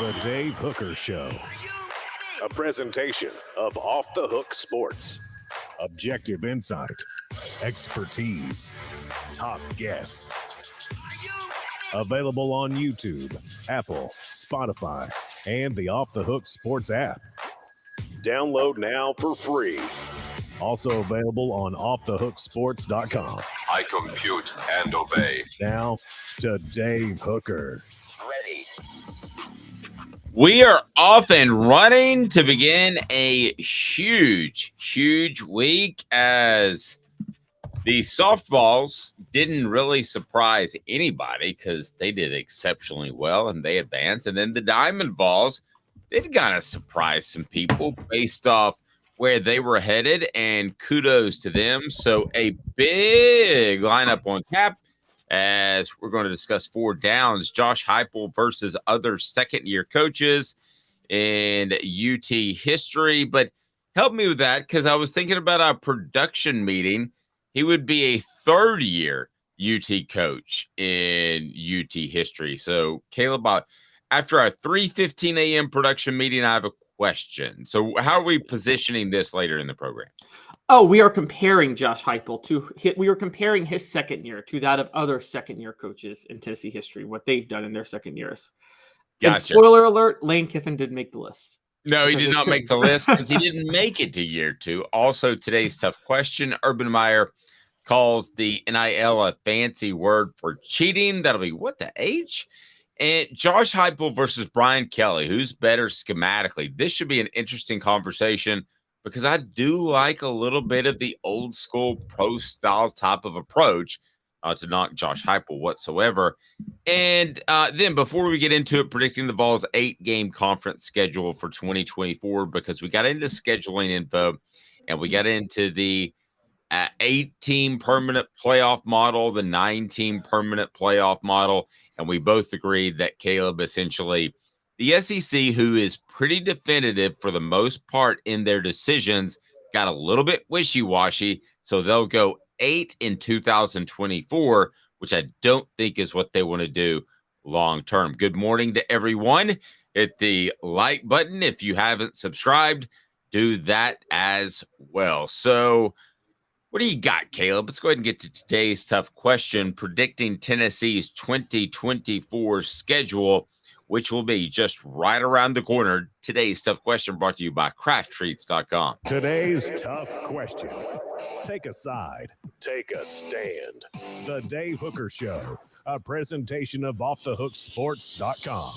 The Dave Hooker Show. A presentation of Off the Hook Sports. Objective insight, expertise, top guests. Available on YouTube, Apple, Spotify, and the Off the Hook Sports app. Download now for free. Also available on offthehooksports.com. I compute and obey. Now to Dave Hooker. Ready. We are off and running to begin a huge week as the SoftVols didn't really surprise anybody because they did exceptionally well and they advanced. And then the Diamond Vols did kind of surprise some people based off where they were headed, and kudos to them. So a big lineup on tap as we're going to discuss four downs. Josh Heupel versus other second-year coaches in UT history. But help me with that because I was thinking about our production meeting. He would be a third-year UT coach in UT history. So, Caleb, after our 3:15 a.m. production meeting, I have a question. So how are we positioning this later in the program? Oh, we are comparing Josh Heupel we are comparing his second year to that of other second year coaches in Tennessee history, what they've done in their second years. Gotcha. And spoiler alert, Lane Kiffin did make the list. No, he did not make the list because he didn't make it to year two. Also, today's tough question. Urban Meyer calls the NIL a fancy word for cheating. That'll be what the H? And Josh Heupel versus Brian Kelly, who's better schematically? This should be an interesting conversation because I do like a little bit of the old school pro style type of approach to knock Josh Heupel whatsoever. And then before we get into it, predicting the Vols' 8-game conference schedule for 2024, because we got into scheduling info and we got into the 8-team permanent playoff model, the 9-team permanent playoff model. And we both agreed that Caleb, essentially, the SEC, who is pretty definitive for the most part in their decisions, got a little bit wishy-washy. So they'll go 8 in 2024, which I don't think is what they want to do long-term. Good morning to everyone. Hit the like button. If you haven't subscribed, do that as well. So what do you got, Caleb? Let's go ahead and get to today's tough question, predicting Tennessee's 2024 schedule, which will be just right around the corner. Today's tough question brought to you by crafttreats.com. Today's tough question. Take a side. Take a stand. The Dave Hooker Show, a presentation of offthehooksports.com.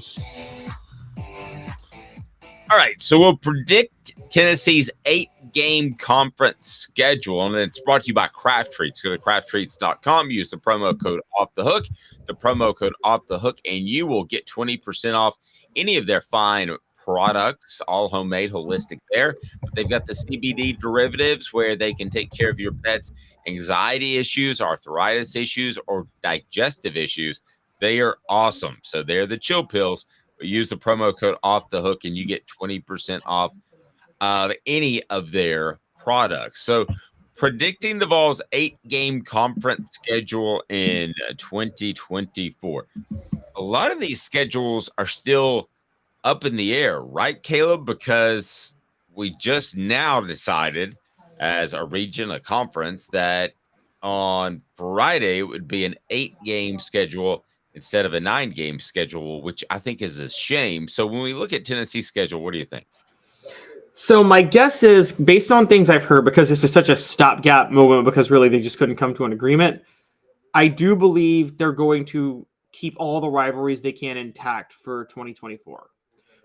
All right, so we'll predict Tennessee's 8-game conference schedule, and it's brought to you by Craft Treats. Go to crafttreats.com, use the promo code OFFTHEHOOK, and you will get 20% off any of their fine products, all homemade, holistic there. But they've got the CBD derivatives where they can take care of your pet's anxiety issues, arthritis issues, or digestive issues. They are awesome. So they're the chill pills. Use the promo code OFFTHEHOOK and you get 20% off any of their products. So predicting the Vols' 8-game conference schedule in 2024. A lot of these schedules are still up in the air, right, Caleb? Because we just now decided as a region, a conference, that on Friday it would be an 8-game schedule instead of a 9-game schedule, which I think is a shame. So when we look at Tennessee's schedule, what do you think? So my guess is, based on things I've heard, because this is such a stopgap moment, because really they just couldn't come to an agreement, I do believe they're going to keep all the rivalries they can intact for 2024,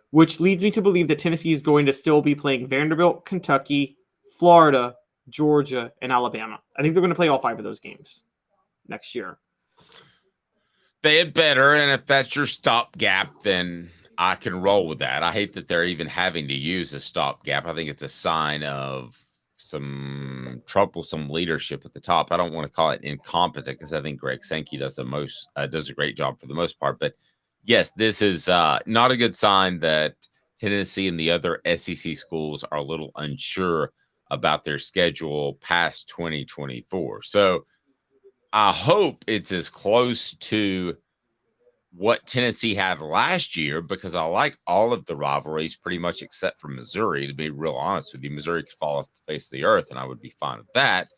which leads me to believe that Tennessee is going to still be playing Vanderbilt, Kentucky, Florida, Georgia, and Alabama. I think they're going to play all 5 of those games next year. They had better, and if that's your stopgap, then I can roll with that. I hate that they're even having to use a stopgap. I think it's a sign of some troublesome leadership at the top. I don't want to call it incompetent because I think Greg Sankey does a great job for the most part. But yes, this is not a good sign that Tennessee and the other SEC schools are a little unsure about their schedule past 2024. So I hope it's as close to what Tennessee had last year, because I like all of the rivalries pretty much except for Missouri, to be real honest with you. Missouri could fall off the face of the earth, and I would be fine with that.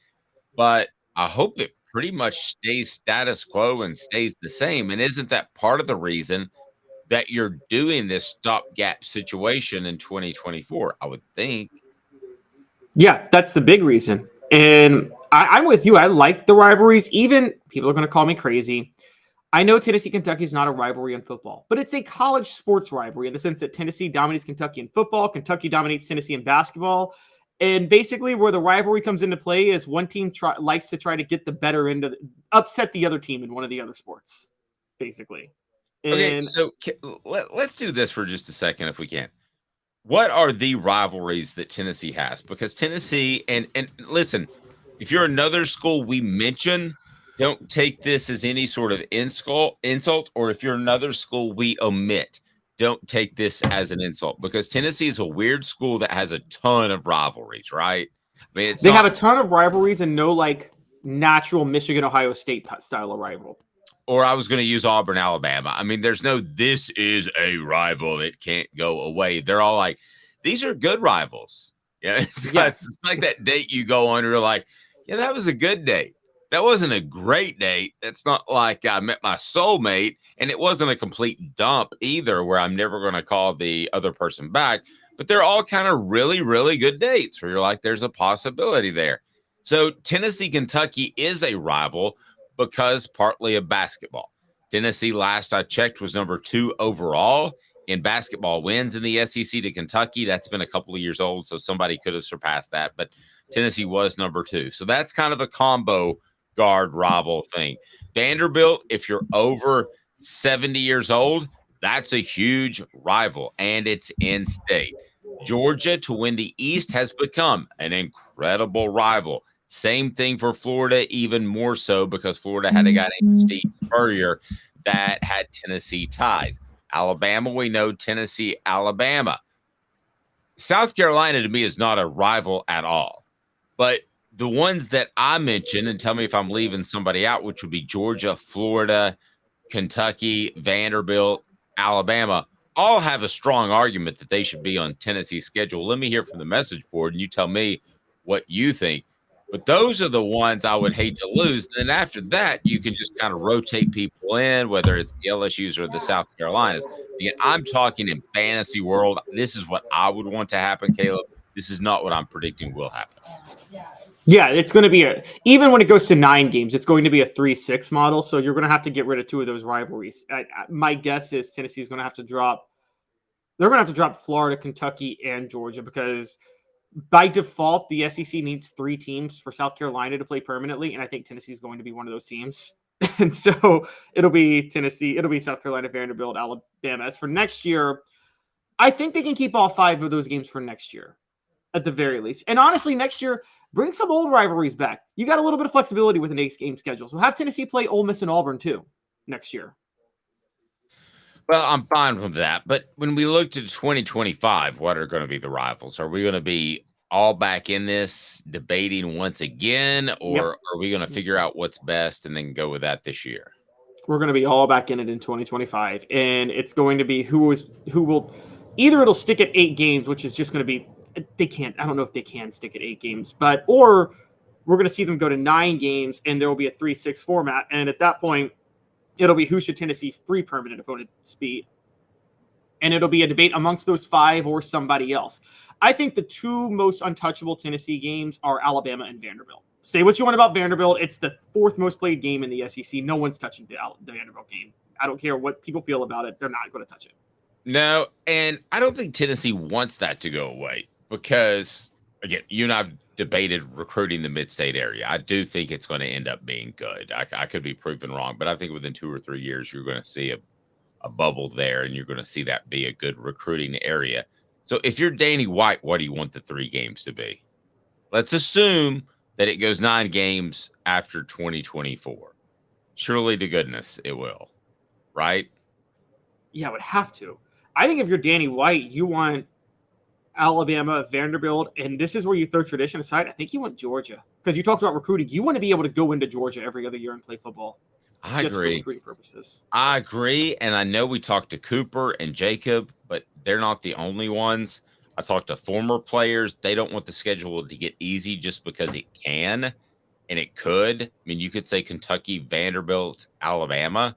But I hope it pretty much stays status quo and stays the same. And isn't that part of the reason that you're doing this stopgap situation in 2024? I would think. Yeah, that's the big reason. And I'm with you. I like the rivalries. Even people are going to call me crazy. I know Tennessee Kentucky is not a rivalry in football, but it's a college sports rivalry in the sense that Tennessee dominates Kentucky in football, Kentucky dominates Tennessee in basketball. And basically, where the rivalry comes into play is one team likes to try to get the better end of upset the other team in one of the other sports, basically. Okay, And so let's do this for just a second if we can. What are the rivalries that Tennessee has? Because Tennessee, and listen, if you're another school we mention, don't take this as any sort of insult, or if you're another school we omit, don't take this as an insult, because Tennessee is a weird school that has a ton of rivalries, right? I mean, they have a ton of rivalries and no like natural Michigan Ohio State style of rival. Or I was going to use Auburn, Alabama. I mean, there's no, this is a rival that can't go away. They're all like, these are good rivals. Yeah, it's like that date you go on, you're like, yeah, that was a good date. That wasn't a great date. It's not like I met my soulmate, and it wasn't a complete dump either, where I'm never going to call the other person back. But they're all kind of really, really good dates where you're like, there's a possibility there. So Tennessee, Kentucky is a rival because partly of basketball. Tennessee, last I checked, was number 2 overall in basketball wins in the SEC to Kentucky. That's been a couple of years old, so somebody could have surpassed that, but Tennessee was number 2. So that's kind of a combo guard rival thing. Vanderbilt, if you're over 70 years old, that's a huge rival, and it's in state. Georgia, to win the East, has become an incredible rival. Same thing for Florida, even more so because Florida had a guy named Steve Spurrier that had Tennessee ties. Alabama, we know Tennessee, Alabama. South Carolina, to me, is not a rival at all. But the ones that I mentioned, and tell me if I'm leaving somebody out, which would be Georgia, Florida, Kentucky, Vanderbilt, Alabama, all have a strong argument that they should be on Tennessee's schedule. Let me hear from the message board, and you tell me what you think. But those are the ones I would hate to lose. And then after that, you can just kind of rotate people in, whether it's the LSUs or the South Carolinas. Again, I'm talking in fantasy world. This is what I would want to happen, Caleb. This is not what I'm predicting will happen. Yeah, it's going to be even when it goes to 9 games, it's going to be a 3-6 model. So you're going to have to get rid of 2 of those rivalries. My guess is Tennessee is going to have to drop. They're going to have to drop Florida, Kentucky, and Georgia, because by default, the SEC needs 3 teams for South Carolina to play permanently, and I think Tennessee is going to be one of those teams. And so it'll be Tennessee, it'll be South Carolina, Vanderbilt, Alabama. As for next year, I think they can keep all 5 of those games for next year, at the very least. And honestly, next year, bring some old rivalries back. You got a little bit of flexibility with an 8-game schedule, so have Tennessee play Ole Miss and Auburn too next year. Well, I'm fine with that. But when we look to 2025, what are going to be the rivals? Are we going to be all back in this debating once again, or are we going to figure out what's best and then go with that this year? We're going to be all back in it in 2025. And it's going to be who will either it'll stick at 8 games, which is just going to be, I don't know if they can stick at 8 games, or we're going to see them go to 9 games and there will be a 3-6 format. And at that point, it'll be who should Tennessee's 3 permanent opponents beat. And it'll be a debate amongst those 5 or somebody else. I think the 2 most untouchable Tennessee games are Alabama and Vanderbilt. Say what you want about Vanderbilt. It's the 4th most played game in the SEC. No one's touching the Vanderbilt game. I don't care what people feel about it. They're not going to touch it. No, and I don't think Tennessee wants that to go away because, again, you and I have debated recruiting the mid-state area. I do think it's going to end up being good. I could be proven wrong, but I think within 2 or 3 years, you're going to see a bubble there, and you're going to see that be a good recruiting area. So if you're Danny White, what do you want the 3 games to be? Let's assume that it goes 9 games after 2024. Surely to goodness it will, right? Yeah, it would have to. I think if you're Danny White, you want Alabama, Vanderbilt, and this is where you throw tradition aside. I think you want Georgia because you talked about recruiting. You want to be able to go into Georgia every other year and play football. I just agree. for recruiting purposes. I agree. And I know we talked to Cooper and Jacob, but they're not the only ones. I talked to former players. They don't want the schedule to get easy just because it can and it could. I mean, you could say Kentucky, Vanderbilt, Alabama,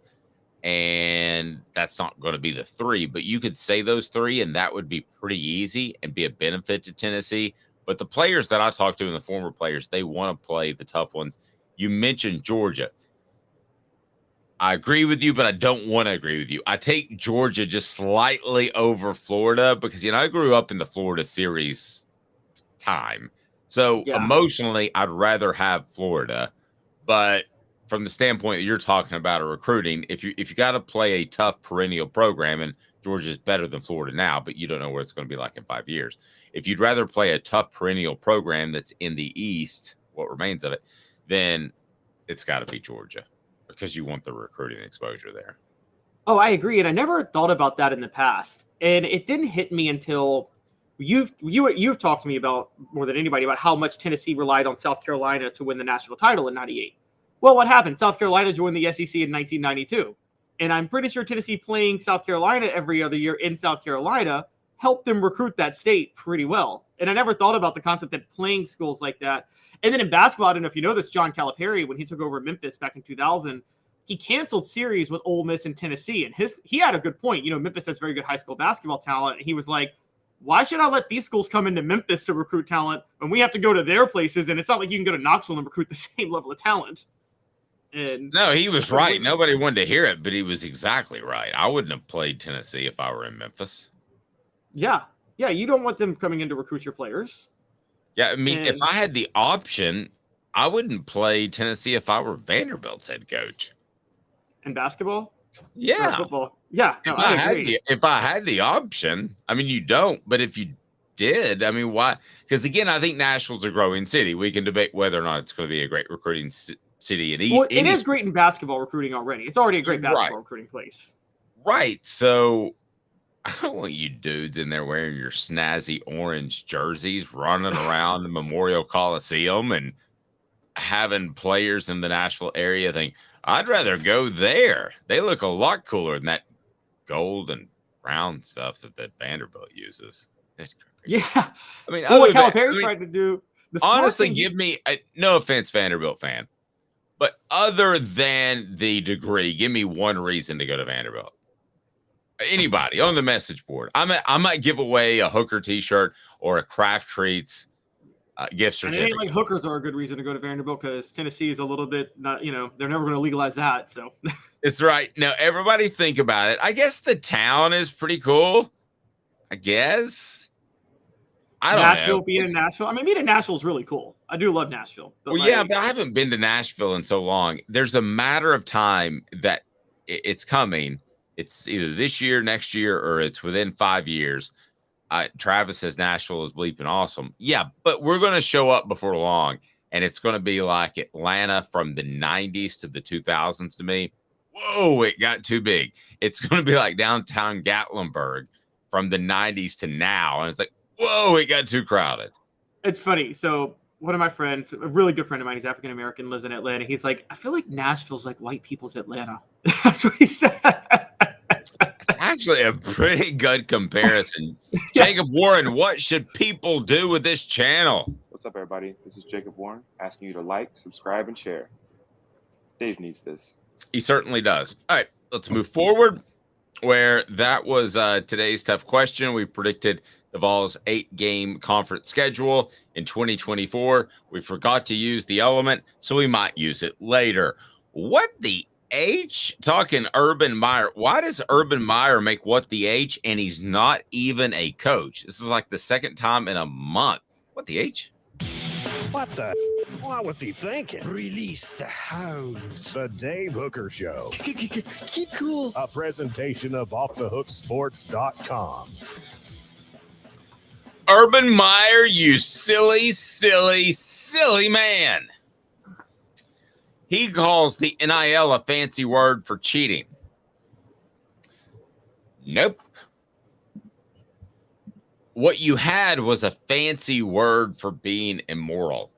and that's not going to be the three, but you could say those three, and that would be pretty easy and be a benefit to Tennessee. But the players that I talked to and the former players, they want to play the tough ones. You mentioned Georgia. I agree with you, but I don't want to agree with you. I take Georgia just slightly over Florida because, I grew up in the Florida series time. So emotionally, I'd rather have Florida. But from the standpoint that you're talking about of recruiting, if you got to play a tough perennial program, and Georgia's better than Florida now, but you don't know what it's going to be like in 5 years. If you'd rather play a tough perennial program that's in the East, what remains of it, then it's got to be Georgia because you want the recruiting exposure there. Oh, I agree. And I never thought about that in the past. And it didn't hit me until you've talked to me about more than anybody about how much Tennessee relied on South Carolina to win the national title in 98. Well, what happened? South Carolina joined the SEC in 1992. And I'm pretty sure Tennessee playing South Carolina every other year in South Carolina helped them recruit that state pretty well. And I never thought about the concept that playing schools like that. And then in basketball, I don't know if you know this, John Calipari, when he took over Memphis back in 2000, he canceled series with Ole Miss and Tennessee. And he had a good point. Memphis has very good high school basketball talent. And he was like, why should I let these schools come into Memphis to recruit talent when we have to go to their places? And it's not like you can go to Knoxville and recruit the same level of talent. And no, he was right. Nobody wanted to hear it, but he was exactly right. I wouldn't have played Tennessee if I were in Memphis. Yeah. Yeah, you don't want them coming in to recruit your players. Yeah, I mean, if I had the option, I wouldn't play Tennessee if I were Vanderbilt's head coach. In basketball? Yeah. Or football? Yeah. No, if I had the option, I mean, you don't, but if you did, I mean, why? Because again, I think Nashville's a growing city. We can debate whether or not it's going to be a great recruiting city. It is great in basketball recruiting already. It's already a great basketball recruiting place. Right. So I don't want you dudes in there wearing your snazzy orange jerseys, running around the Memorial Coliseum and having players in the Nashville area think, I'd rather go there. They look a lot cooler than that gold and brown stuff that Vanderbilt uses. Yeah. I mean, what Calipari tried to do. Honestly, give me no offense, Vanderbilt fan, but other than the degree, give me one reason to go to Vanderbilt. Anybody on the message board. I might give away a Hooker t-shirt or a Kraft Treats gift certificate. And it ain't like hookers are a good reason to go to Vanderbilt because Tennessee is a little bit not, they're never going to legalize that. So it's right. Now, everybody think about it. I guess the town is pretty cool. I guess. I don't Nashville know. Being in Nashville. I mean, being in Nashville is really cool. I do love Nashville. But yeah, but I haven't been to Nashville in so long. There's a matter of time that it's coming. It's either this year, next year, or it's within 5 years. Travis says Nashville is bleeping awesome. Yeah, but we're going to show up before long, and it's going to be like Atlanta from the 90s to the 2000s to me. Whoa, it got too big. It's going to be like downtown Gatlinburg from the 90s to now, and it's like, whoa, it got too crowded. It's funny. So one of my friends, a really good friend of mine, he's African-American, lives in Atlanta. He's like, I feel like Nashville's like white people's Atlanta. That's what he said. It's actually a pretty good comparison. Jacob Warren, what should people do with this channel? What's up, everybody? This is Jacob Warren asking you to like, subscribe, and share. Dave needs this. He certainly does. All right, let's move forward. Where that was today's tough question. We predicted the Vols' 8-game conference schedule in 2024. We forgot to use the element, so we might use it later. What the H? Talking Urban Meyer. Why does Urban Meyer make what the H and he's not even a coach? This is like the second time in a month. What the H? What the? What was he thinking? Release the hounds. The Dave Hooker Show. Keep cool. A presentation of offthehooksports.com. Urban Meyer, you silly, silly, silly man. He calls the NIL a fancy word for cheating. Nope. What you had was a fancy word for being immoral.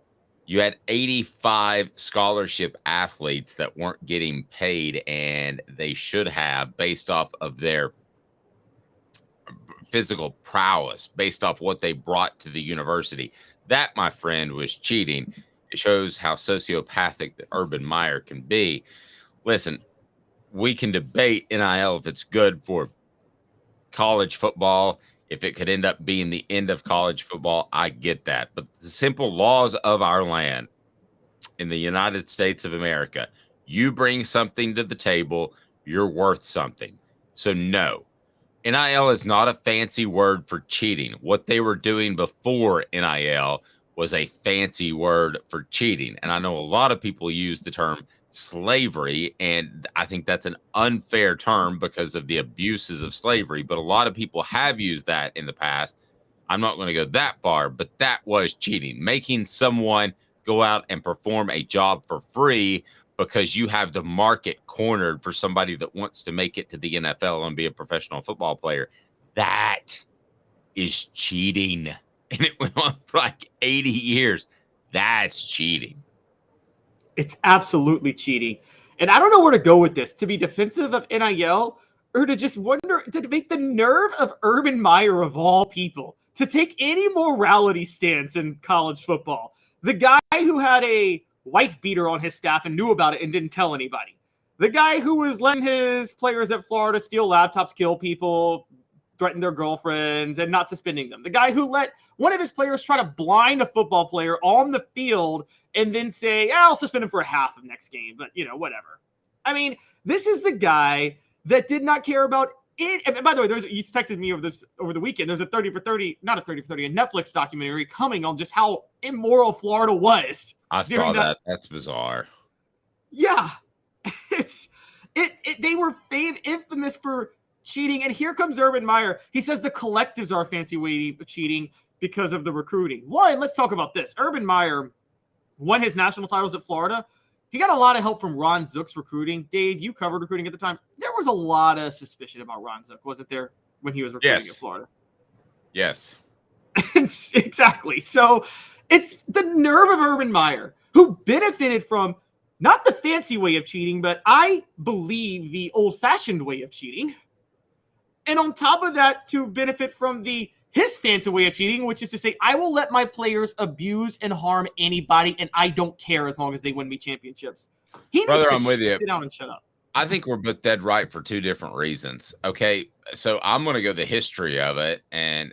You had 85 scholarship athletes that weren't getting paid, and they should have based off of their physical prowess, based off what they brought to the university. That, my friend, was cheating. It shows how sociopathic that Urban Meyer can be. Listen, we can debate NIL if it's good for college football, if it could end up being the end of college football. I get that. But the simple laws of our land in the United States of America, you bring something to the table, you're worth something. So no, NIL is not a fancy word for cheating. What they were doing before NIL was a fancy word for cheating. And I know a lot of people use the term slavery, and I think that's an unfair term because of the abuses of slavery. But a lot of people have used that in the past. I'm not going to go that far, but that was cheating, making someone go out and perform a job for free because you have the market cornered for somebody that wants to make it to the NFL and be a professional football player. That is cheating. And it went on for like 80 years. That's cheating. It's absolutely cheating. And I don't know where to go with this, to be defensive of NIL or to just wonder, to debate the nerve of Urban Meyer of all people to take any morality stance in college football. The guy who had a wife beater on his staff and knew about it and didn't tell anybody. The guy who was letting his players at Florida steal laptops, kill people, threaten their girlfriends, and not suspending them. The guy who let one of his players try to blind a football player on the field and then say, I'll suspend him for a half of next game, but, whatever. I mean, this is the guy that did not care about it. And by the way, you texted me over the weekend. There's a 30 for 30, not a 30 for 30, a Netflix documentary coming on just how immoral Florida was. I saw that. That's bizarre. Yeah. They were infamous for cheating. And here comes Urban Meyer. He says the collectives are a fancy way of cheating because of the recruiting. One, let's talk about this. Urban Meyer won his national titles at Florida. He got a lot of help from Ron Zook's recruiting. Dave, you covered recruiting at the time. There was a lot of suspicion about Ron Zook, wasn't there, when he was recruiting at Florida? Yes. Exactly. So it's the nerve of Urban Meyer, who benefited from not the fancy way of cheating, but I believe the old-fashioned way of cheating. And on top of that, to benefit from his fancy way of cheating, which is to say, I will let my players abuse and harm anybody, and I don't care as long as they win me championships. He needs to sit down and shut up. I think we're both dead right for two different reasons. Okay, so I'm going to go the history of it, and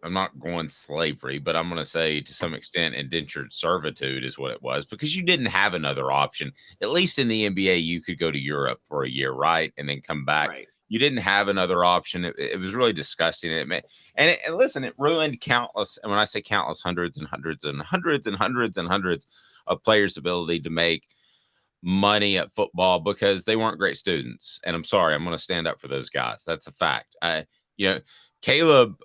I'm not going slavery, but I'm going to say to some extent indentured servitude is what it was, because you didn't have another option. At least in the NBA, you could go to Europe for a year, right, and then come back. Right. You didn't have another option. It was really disgusting. And listen, it ruined countless, and when I say countless, hundreds and hundreds and hundreds and hundreds and hundreds of players' ability to make money at football because they weren't great students. And I'm sorry, I'm going to stand up for those guys. That's a fact. Caleb,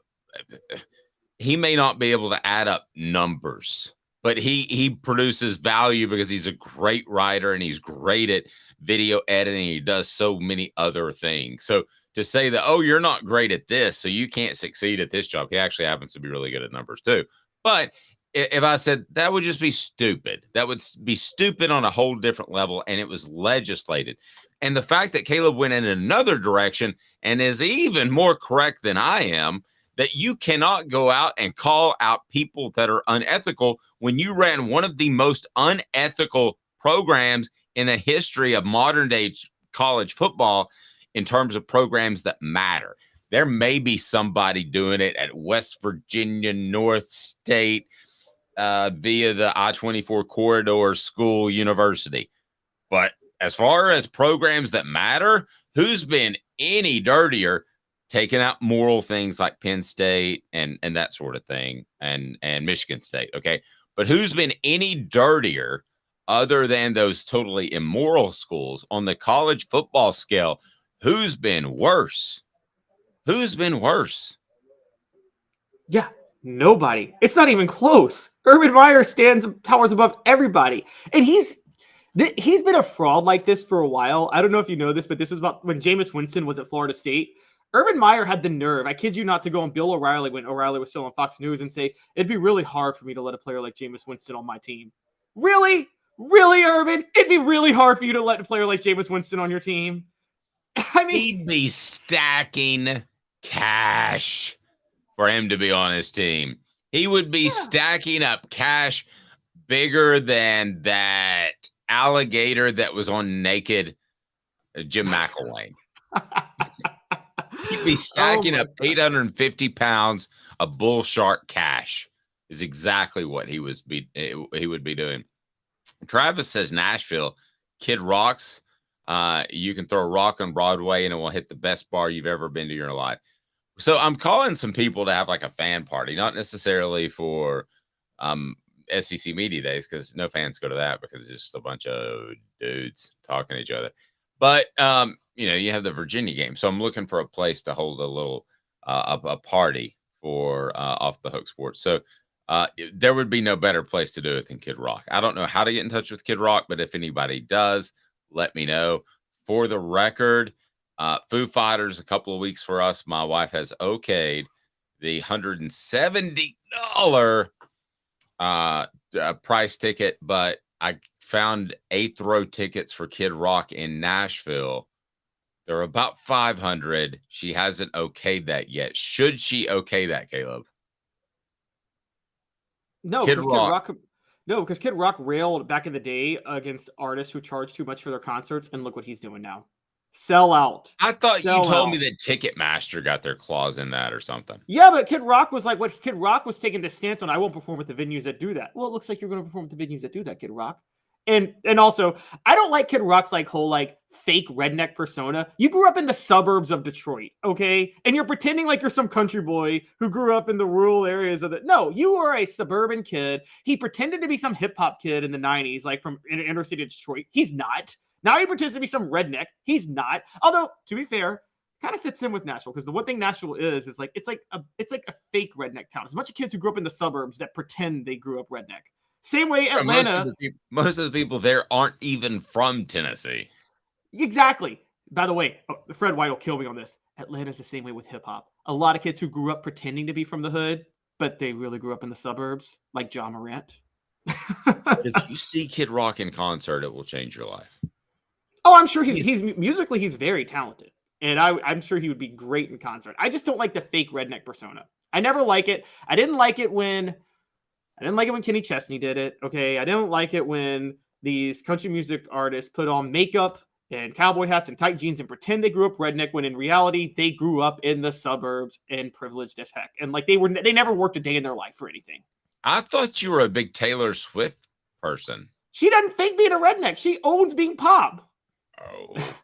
he may not be able to add up numbers, but he produces value because he's a great writer and he's great at video editing. He does so many other things. So to say that, oh, you're not great at this, so you can't succeed at this job. He actually happens to be really good at numbers too. But if I said that would just be stupid, that would be stupid on a whole different level. And it was legislated. And the fact that Caleb went in another direction and is even more correct than I am, that you cannot go out and call out people that are unethical when you ran one of the most unethical programs in the history of modern day college football in terms of programs that matter. There may be somebody doing it at West Virginia North State via the I-24 corridor school university. But as far as programs that matter, who's been any dirtier taking out moral things like Penn State and that sort of thing and Michigan State, okay? But who's been any dirtier other than those totally immoral schools on the college football scale? Who's been worse? Who's been worse? Yeah, nobody. It's not even close. Urban Meyer towers above everybody. And he's been a fraud like this for a while. I don't know if you know this, but this was about when Jameis Winston was at Florida State. Urban Meyer had the nerve, I kid you not, to go on Bill O'Reilly when O'Reilly was still on Fox News and say, it'd be really hard for me to let a player like Jameis Winston on my team. Really? Really, Urban? It'd be really hard for you to let a player like Jameis Winston on your team. I mean, He'd be stacking cash for him to be on his team. He would be stacking up cash bigger than that alligator that was on Naked Jim McElwain. He'd be stacking up 850 pounds of bull shark cash is exactly what he would be doing. Travis says Nashville, Kid Rock's. You can throw a rock on Broadway and it will hit the best bar you've ever been to in your life. So I'm calling some people to have like a fan party, not necessarily for SEC Media Days, because no fans go to that because it's just a bunch of dudes talking to each other. But, you have the Virginia game. So I'm looking for a place to hold a little a party for Off the Hook Sports. So there would be no better place to do it than Kid Rock. I don't know how to get in touch with Kid Rock, but if anybody does, let me know. For the record, Foo Fighters, a couple of weeks for us. My wife has okayed the $170 price ticket, but I found 8th row tickets for Kid Rock in Nashville. They're about $500. She hasn't okayed that yet. Should she okay that, Caleb? No, because Kid Rock railed back in the day against artists who charge too much for their concerts, and look what he's doing now. Sell out. I thought you told me that Ticketmaster got their claws in that or something. Yeah, but Kid Rock was like, what Kid Rock was taking the stance on, I won't perform at the venues that do that. Well, it looks like you're going to perform at the venues that do that, Kid Rock. And also, I don't like Kid Rock's like whole like fake redneck persona. You grew up in the suburbs of Detroit, okay? And you're pretending like you're some country boy who grew up in the rural areas of No, you are a suburban kid. He pretended to be some hip hop kid in the 90s, like from inner city Detroit. He's not. Now he pretends to be some redneck. He's not. Although, to be fair, kind of fits in with Nashville, because the one thing Nashville is like it's like a fake redneck town. It's a bunch of kids who grew up in the suburbs that pretend they grew up redneck. Same way Atlanta. Most of the people there aren't even from Tennessee. Exactly. By the way, Fred White will kill me on this. Atlanta's the same way with hip hop. A lot of kids who grew up pretending to be from the hood, but they really grew up in the suburbs, like John Morant. If you see Kid Rock in concert, it will change your life. Oh, I'm sure he's musically he's very talented, and I'm sure he would be great in concert. I just don't like the fake redneck persona. I never like it. I didn't like it when Kenny Chesney did it. Okay, I didn't like it when these country music artists put on makeup and cowboy hats and tight jeans and pretend they grew up redneck when in reality they grew up in the suburbs and privileged as heck, and like they never worked a day in their life for anything. I thought you were a big Taylor Swift person. She doesn't fake being a redneck. She owns being pop.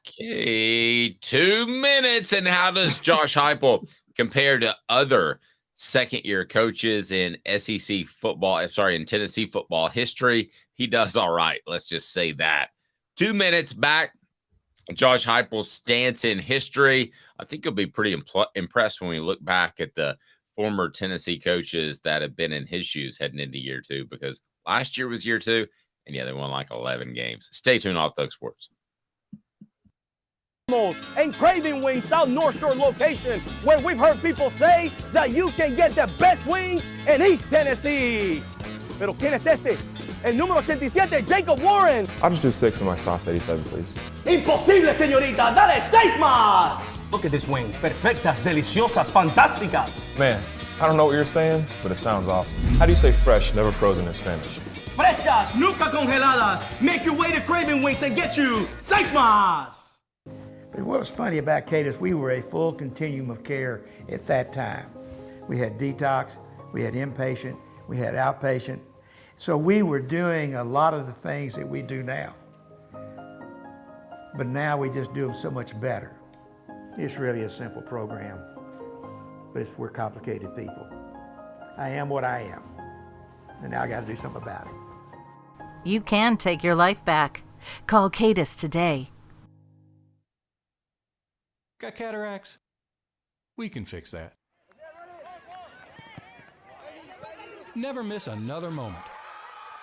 Okay, 2 minutes. And how does Josh Heupel compare to other second-year coaches in SEC football? In Tennessee football history? He does all right. Let's just say that. 2 minutes back. Josh Heupel's stance in history. I think you'll be pretty impressed when we look back at the former Tennessee coaches that have been in his shoes heading into year 2, because last year was year 2, and they won like 11 games. Stay tuned off Thug Sports. And Craving Wings South North Shore location, where we've heard people say that you can get the best wings in East Tennessee. Pero ¿quién es este? El número 87, Jacob Warren. I'll just do 6 in my sauce 87, please. Imposible, señorita. Dale 6 más. Look at these wings. Perfectas, deliciosas, fantásticas. Man, I don't know what you're saying, but it sounds awesome. How do you say fresh, never frozen in Spanish? Frescas, nunca congeladas. Make your way to Craving Wings and get you 6 más. But what was funny about Cadis, we were a full continuum of care at that time. We had detox, we had inpatient, we had outpatient. So we were doing a lot of the things that we do now. But now we just do them so much better. It's really a simple program, but we're complicated people. I am what I am, and now I got to do something about it. You can take your life back. Call Cadis today. Got cataracts? We can fix that. Never miss another moment.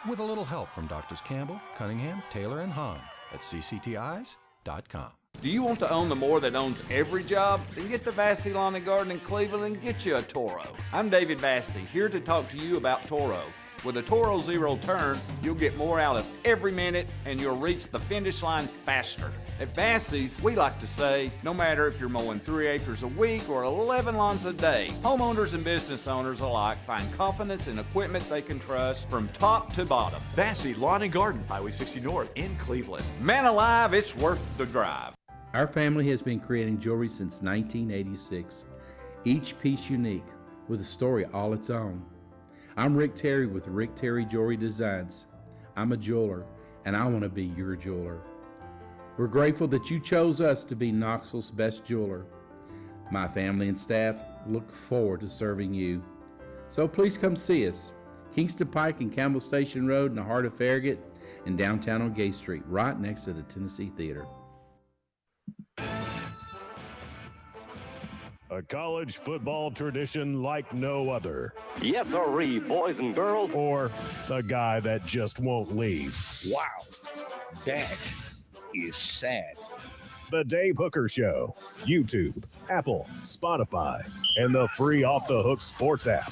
With a little help from Doctors Campbell, Cunningham, Taylor, and Hahn at ccteyes.com. Do you want to own the more that owns every job? Then get to Vassey Lawn and Garden in Cleveland and get you a Toro. I'm David Vassey, here to talk to you about Toro. With a Toro Zero turn, you'll get more out of every minute and you'll reach the finish line faster. At Bassey's, we like to say, no matter if you're mowing 3 acres a week or 11 lawns a day, homeowners and business owners alike find confidence in equipment they can trust from top to bottom. Bassey Lawn and Garden, Highway 60 North in Cleveland. Man alive, it's worth the drive. Our family has been creating jewelry since 1986, each piece unique with a story all its own. I'm Rick Terry with Rick Terry Jewelry Designs. I'm a jeweler, and I want to be your jeweler. We're grateful that you chose us to be Knoxville's best jeweler. My family and staff look forward to serving you. So please come see us. Kingston Pike and Campbell Station Road in the heart of Farragut and downtown on Gay Street, right next to the Tennessee Theater. A college football tradition like no other. Yes, sirree, boys and girls. Or a guy that just won't leave. Wow, that is sad. The Dave Hooker Show. YouTube, Apple, Spotify, and the free Off the Hook Sports app.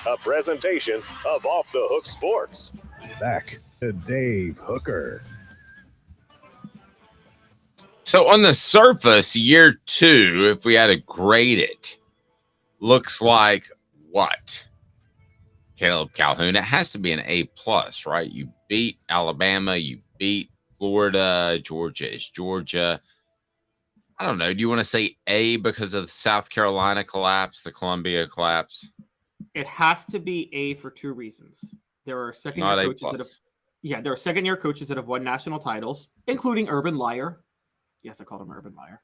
A presentation of Off the Hook Sports. Back to Dave Hooker. So on the surface, year 2, if we had to grade it, looks like what? Caleb Calhoun, it has to be an A+, right? You beat Alabama, you beat Florida, Georgia is Georgia. I don't know. Do you want to say A because of the South Carolina collapse, the Columbia collapse? It has to be A for 2 reasons. There are second-year coaches that have won national titles, including Urban Meyer. Yes, I called him Urban Meyer.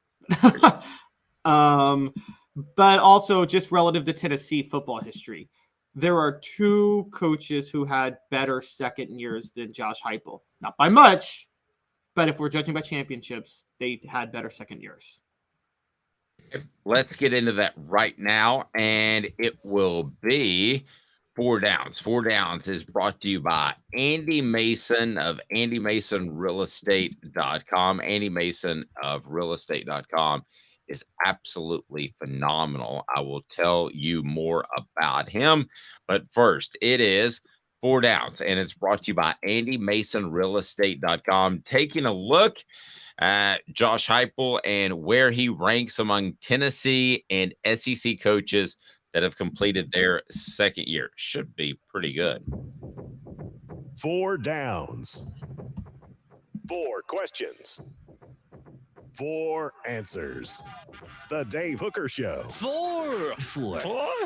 But also just relative to Tennessee football history. There are 2 coaches who had better second years than Josh Heupel. Not by much, but if we're judging by championships, they had better second years. Let's get into that right now, and it will be 4 Downs. 4 Downs is brought to you by Andy Mason of AndyMasonRealEstate.com. Andy Mason of realestate.com is absolutely phenomenal. I will tell you more about him, but first, it is 4 Downs, and it's brought to you by AndyMasonRealEstate.com. Taking a look at Josh Heupel and where he ranks among Tennessee and SEC coaches that have completed their second year. Should be pretty good. 4 Downs. 4 questions. 4 answers. The Dave Hooker Show. 4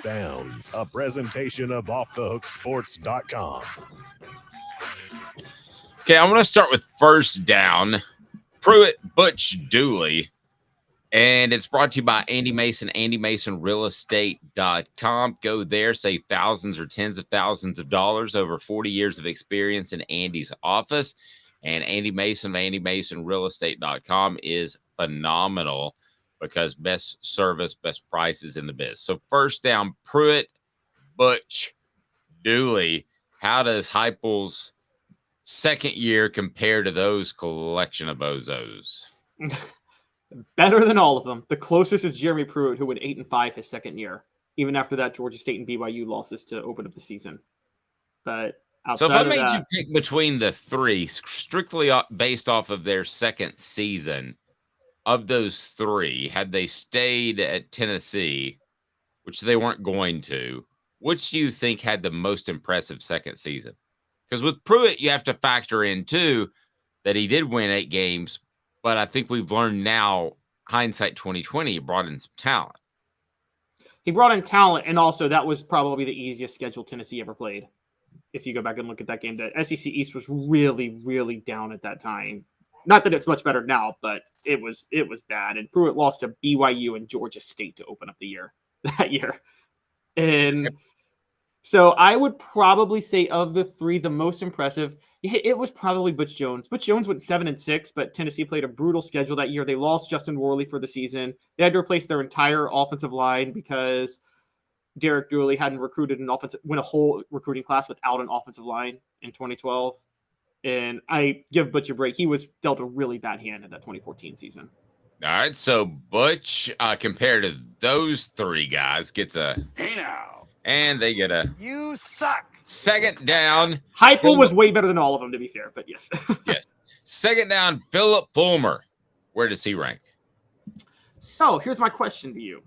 Downs. A presentation of OffTheHookSports.com. Okay, I'm going to start with first down. Pruitt Butch Dooley. And it's brought to you by Andy Mason, AndyMasonRealEstate.com. Go there, save thousands or tens of thousands of dollars, over 40 years of experience in Andy's office. And Andy Mason of AndyMasonRealEstate.com is phenomenal because best service, best prices in the biz. So first down, Pruitt Butch Dooley. How does Heupel's second year compare to those collection of bozos? Better than all of them. The closest is Jeremy Pruitt, who went 8-5 his second year. Even after that, Georgia State and BYU losses to open up the season. But so if I made you pick between the 3, strictly based off of their second season, of those 3, had they stayed at Tennessee, which they weren't going to, which do you think had the most impressive second season? Because with Pruitt, you have to factor in, too, that he did win 8 games, but I think we've learned now, hindsight 2020, he brought in some talent. He brought in talent, and also that was probably the easiest schedule Tennessee ever played. If you go back and look at that game, the SEC East was really, really down at that time. Not that it's much better now, but it was bad. And Pruitt lost to BYU and Georgia State to open up the year that year. And so I would probably say of the 3, the most impressive, it was probably Butch Jones. Butch Jones went 7-6, but Tennessee played a brutal schedule that year. They lost Justin Worley for the season. They had to replace their entire offensive line because Derek Dooley hadn't win a whole recruiting class without an offensive line in 2012. And I give Butch a break. He was dealt a really bad hand in that 2014 season. All right, so Butch, compared to those 3 guys, gets a Hey now. And they get a You suck. Second down. Heupel was way better than all of them, to be fair, but yes. Yes. Second down, Philip Fulmer. Where does he rank? So here's my question to you.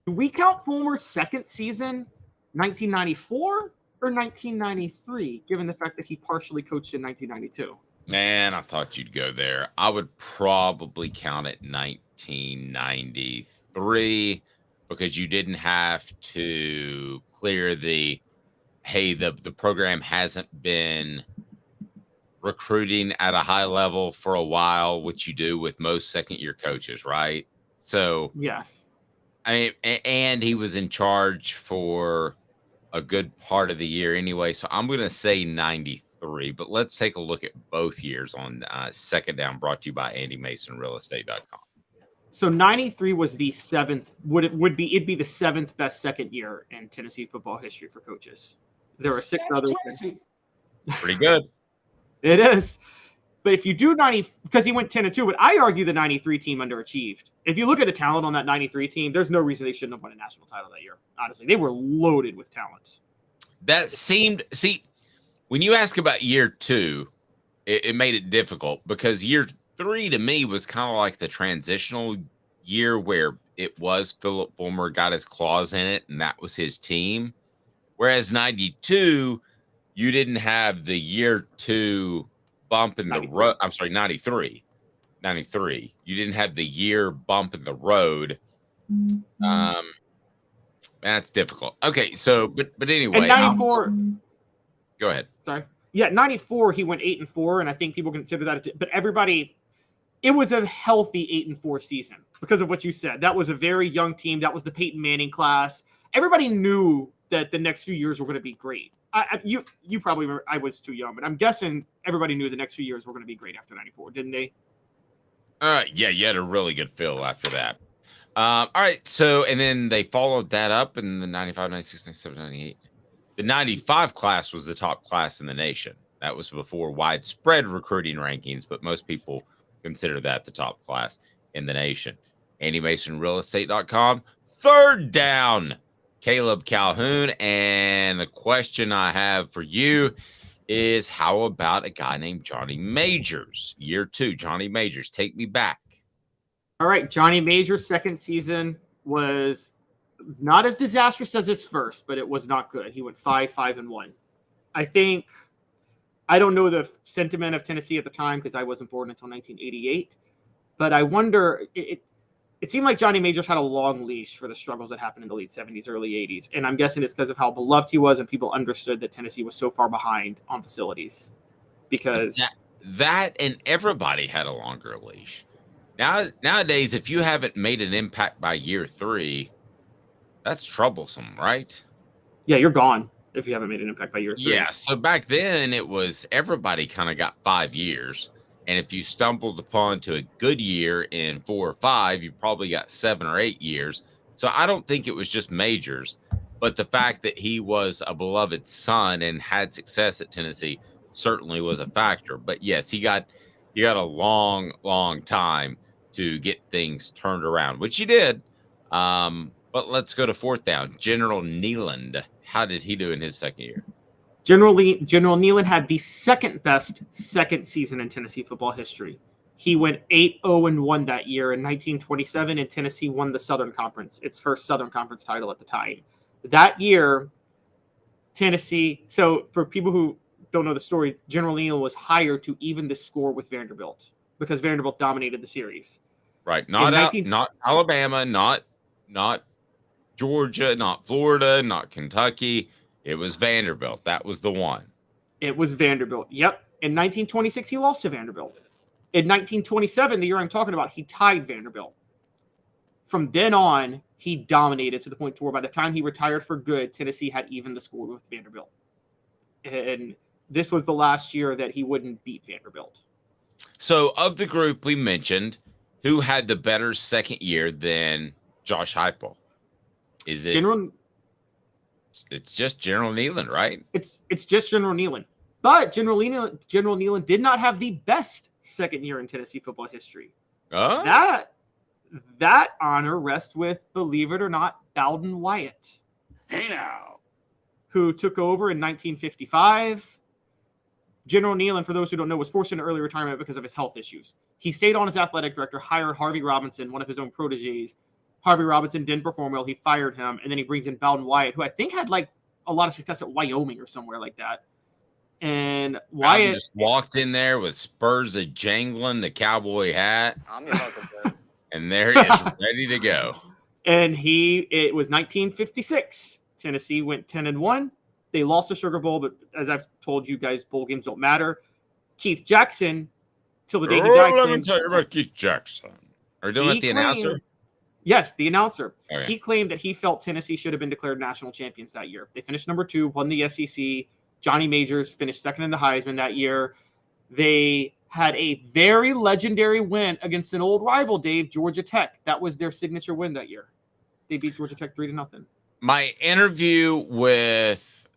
Do we count Fulmer's second season 1994 or 1993, given the fact that he partially coached in 1992? Man, I thought you'd go there. I would probably count it 1993 because you didn't have to clear the program hasn't been recruiting at a high level for a while, which you do with most second-year coaches, right? So, yes. I mean, and he was in charge for a good part of the year anyway. So I'm going to say 93, but let's take a look at both years on Second Down, brought to you by AndyMasonRealEstate.com. So 93 was the seventh. It'd be the seventh best second year in Tennessee football history for coaches. There were 6 others. Pretty good. It is. But if you do 90, because he went 10-2, but I argue the 93 team underachieved. If you look at the talent on that 93 team, there's no reason they shouldn't have won a national title that year. Honestly, they were loaded with talent. That seemed, when you ask about year 2, it made it difficult because year 3 to me was kind of like the transitional year where it was Philip Fulmer got his claws in it and that was his team. Whereas 92, you didn't have the year 2 bump in the road. I'm sorry, 93. You didn't have the year bump in the road. That's difficult. Okay, so but anyway, and 94. Go ahead. Sorry. Yeah, 94 he went 8-4, and I think people consider that. But everybody, it was a healthy 8-4 season because of what you said. That was a very young team. That was the Peyton Manning class. Everybody knew that the next few years were going to be great. You probably remember, I was too young, but I'm guessing everybody knew the next few years were going to be great after 94, didn't they? Yeah, you had a really good feel after that. All right, so, and then they followed that up in the 95, 96, 97, 98. The 95 class was the top class in the nation. That was before widespread recruiting rankings, but most people consider that the top class in the nation. AndyMasonRealEstate.com. Third down, Caleb Calhoun. And the question I have for you is, how about a guy named Johnny Majors? Year 2, Johnny Majors. Take me back. All right, Johnny Majors' second season was not as disastrous as his first, but it was not good. He went 5-5-1. I don't know the sentiment of Tennessee at the time because I wasn't born until 1988, but I wonder, it seemed like Johnny Majors had a long leash for the struggles that happened in the late 70s, early 80s. And I'm guessing it's because of how beloved he was and people understood that Tennessee was so far behind on facilities. Because that and everybody had a longer leash. Nowadays, if you haven't made an impact by year 3, that's troublesome, right? Yeah, you're gone if you haven't made an impact by year 3. Yeah, so back then it was everybody kind of got 5 years. And if you stumbled upon to a good year in 4 or 5, you probably got 7 or 8 years. So I don't think it was just Majors, but the fact that he was a beloved son and had success at Tennessee certainly was a factor. But yes, you got a long, long time to get things turned around, which he did. But let's go to fourth down. General Nealand. How did he do in his second year? General Nealand had the second best second season in Tennessee football history. He went 8-0-1 that year in 1927, and Tennessee won the Southern Conference, its first Southern Conference title at the time. That year, Tennessee, so for people who don't know the story, General Nealand was hired to even the score with Vanderbilt because Vanderbilt dominated the series. Right. Not Alabama, not Georgia, not Florida, not Kentucky. It was Vanderbilt. That was the one. It was Vanderbilt. Yep. In 1926, he lost to Vanderbilt. In 1927, the year I'm talking about, he tied Vanderbilt. From then on, he dominated to the point to where by the time he retired for good, Tennessee had even the score with Vanderbilt. And this was the last year that he wouldn't beat Vanderbilt. So of the group we mentioned, who had the better second year than Josh Heupel? Is it It's just General Nealand, right? It's just General Nealand. But General Nealand did not have the best second year in Tennessee football history. Oh? That honor rests with, believe it or not, Bowden Wyatt. Hey now. who took over in 1955. General Nealon, for those who don't know, was forced into early retirement because of his health issues. He stayed on as athletic director, hired Harvey Robinson, one of his own proteges. Harvey Robinson didn't perform well. He fired him, and then he brings in Bowden Wyatt, who I think had like a lot of success at Wyoming or somewhere like that. And Wyatt just walked in there with spurs a jangling, the cowboy hat, I'm your Huckleberry. and there he is, ready to go. And it was 1956. Tennessee went 10-1. They lost the Sugar Bowl, but as I've told you guys, bowl games don't matter. Keith Jackson, till the day he died. Let me tell you about Keith Jackson. Are you doing with the announcer? Yes, the announcer. Okay. He claimed that he felt Tennessee should have been declared national champions that year. They finished number 2, won the SEC. Johnny Majors finished second in the Heisman that year. They had a very legendary win against an old rival, Dave, Georgia Tech. That was their signature win that year. They beat Georgia Tech 3-0. My interview with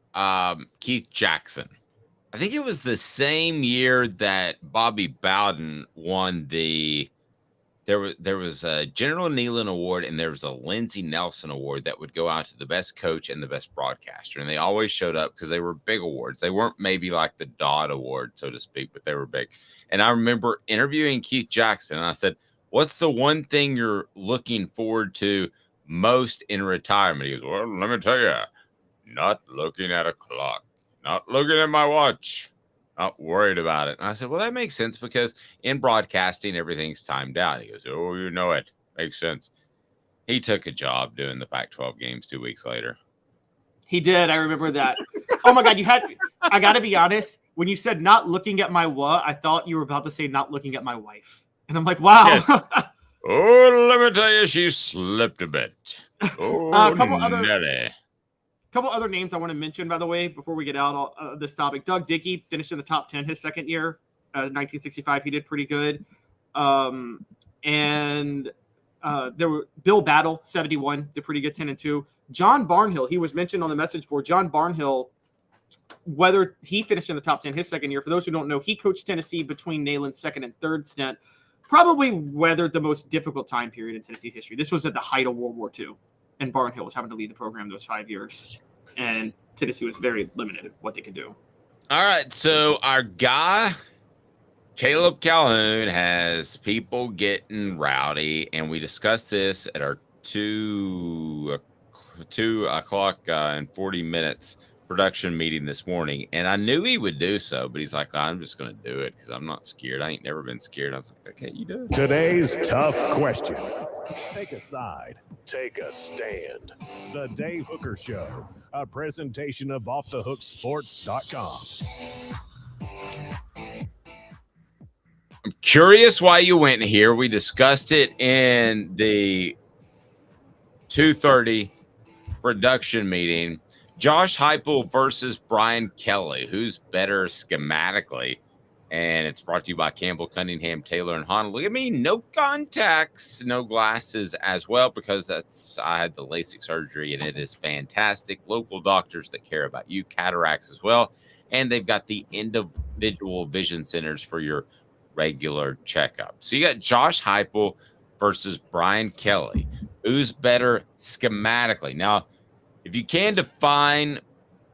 Keith Jackson, I think it was the same year that Bobby Bowden won the. There was a General Nealon Award and there was a Lindsey Nelson Award that would go out to the best coach and the best broadcaster, and they always showed up because they were big awards. They weren't maybe like the Dodd Award, so to speak, but they were big. And I remember interviewing Keith Jackson, and I said, "What's the one thing you're looking forward to most in retirement?" He goes, "Well, let me tell you, not looking at a clock, not looking at my watch, not worried about it." And I said, "Well, that makes sense because in broadcasting, everything's timed out." He goes, "Oh, you know it. Makes sense." He took a job doing the Pac-12 games 2 weeks later. He did. I remember that. Oh my God, I got to be honest. When you said not looking at my what, I thought you were about to say not looking at my wife. And I'm like, wow. Yes. Oh, let me tell you, she slipped a bit. Oh, couple Nelly. other names I want to mention, by the way, before we get out of this topic. Doug Dickey finished in the top 10 his second year, 1965. He did pretty good. And there were Bill Battle, 71, did pretty good, 10-2. John Barnhill, he was mentioned on the message board. John Barnhill, whether he finished in the top 10 his second year, for those who don't know, he coached Tennessee between Neyland's second and third stint, probably weathered the most difficult time period in Tennessee history. This was at the height of World War II. And Barnhill was having to lead the program those 5 years. And Tennessee was very limited in what they could do. All right. So our guy, Caleb Calhoun, has people getting rowdy. And we discussed this at our 2 o'clock and 40 minutes production meeting this morning. And I knew he would do so, but he's like, "I'm just going to do it because I'm not scared. I ain't never been scared." I was like, "Okay, you do it." Today's tough question. Take a side. Take a stand. The Dave Hooker Show, a presentation of offthehooksports.com. I'm curious why you went here. We discussed it in the 2:30 production meeting. Josh Heupel versus Brian Kelly. Who's better schematically? And it's brought to you by Campbell, Cunningham, Taylor, and Hahn. Look at me, no contacts, no glasses as well, because I had the LASIK surgery, and it is fantastic. Local doctors that care about you, cataracts as well. And they've got the individual vision centers for your regular checkup. So you got Josh Heupel versus Brian Kelly. Who's better schematically? Now, if you can define,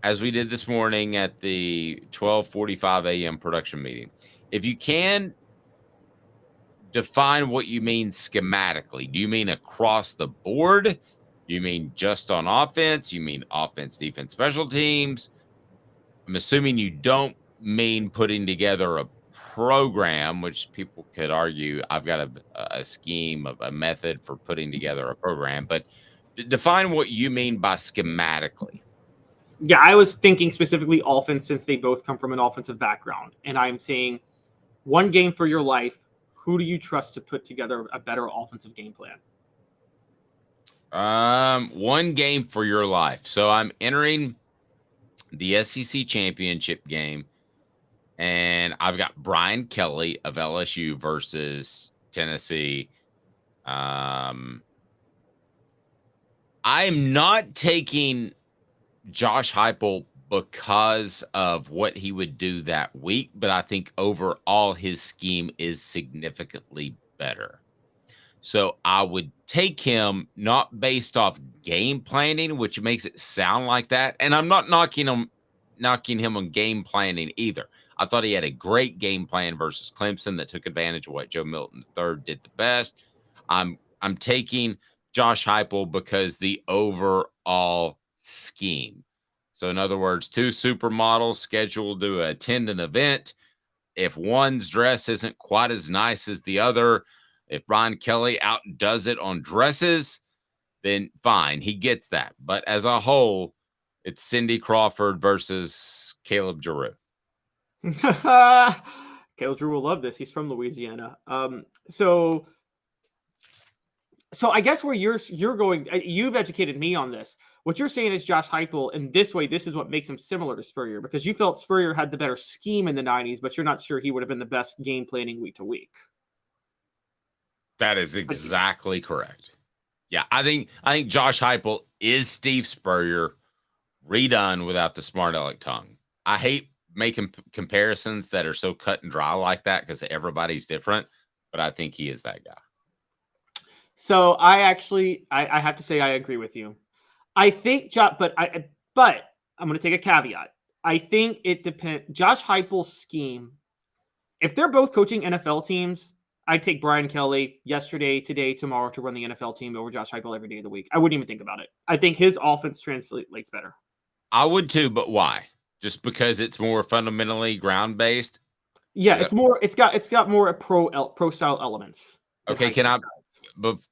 as we did this morning at the 12:45 a.m. production meeting, if you can define what you mean schematically, do you mean across the board? Do you mean just on offense? You mean offense, defense, special teams? I'm assuming you don't mean putting together a program, which people could argue I've got a scheme of a method for putting together a program, but define what you mean by schematically. Yeah, I was thinking specifically offense since they both come from an offensive background. And I'm saying one game for your life, who do you trust to put together a better offensive game plan? One game for your life. So I'm entering the SEC championship game, and I've got Brian Kelly of LSU versus Tennessee. I'm not taking Josh Heupel because of what he would do that week, but I think overall his scheme is significantly better. So I would take him not based off game planning, which makes it sound like that. And I'm not knocking him on game planning either. I thought he had a great game plan versus Clemson that took advantage of what Joe Milton III did the best. I'm taking Josh Heupel because the overall scheme. So in other words, 2 supermodels scheduled to attend an event. If one's dress isn't quite as nice as the other, if Brian Kelly outdoes it on dresses, then fine, he gets that. But as a whole, it's Cindy Crawford versus Caleb Giroux. Caleb Drew will love this. He's from Louisiana. So I guess where you're going, you've educated me on this. What you're saying is Josh Heupel, and this is what makes him similar to Spurrier, because you felt Spurrier had the better scheme in the 90s, but you're not sure he would have been the best game planning week to week. That is exactly correct. Yeah, I think Josh Heupel is Steve Spurrier redone without the smart aleck tongue. I hate making comparisons that are so cut and dry like that because everybody's different, but I think he is that guy. So I have to say I agree with you. I think, but I'm going to take a caveat. I think it depends. Josh Heupel's scheme, if they're both coaching NFL teams, I'd take Brian Kelly yesterday, today, tomorrow to run the NFL team over Josh Heupel every day of the week. I wouldn't even think about it. I think his offense translates better. I would too, but why? Just because it's more fundamentally ground based? Yeah, it's got more pro style elements. Okay,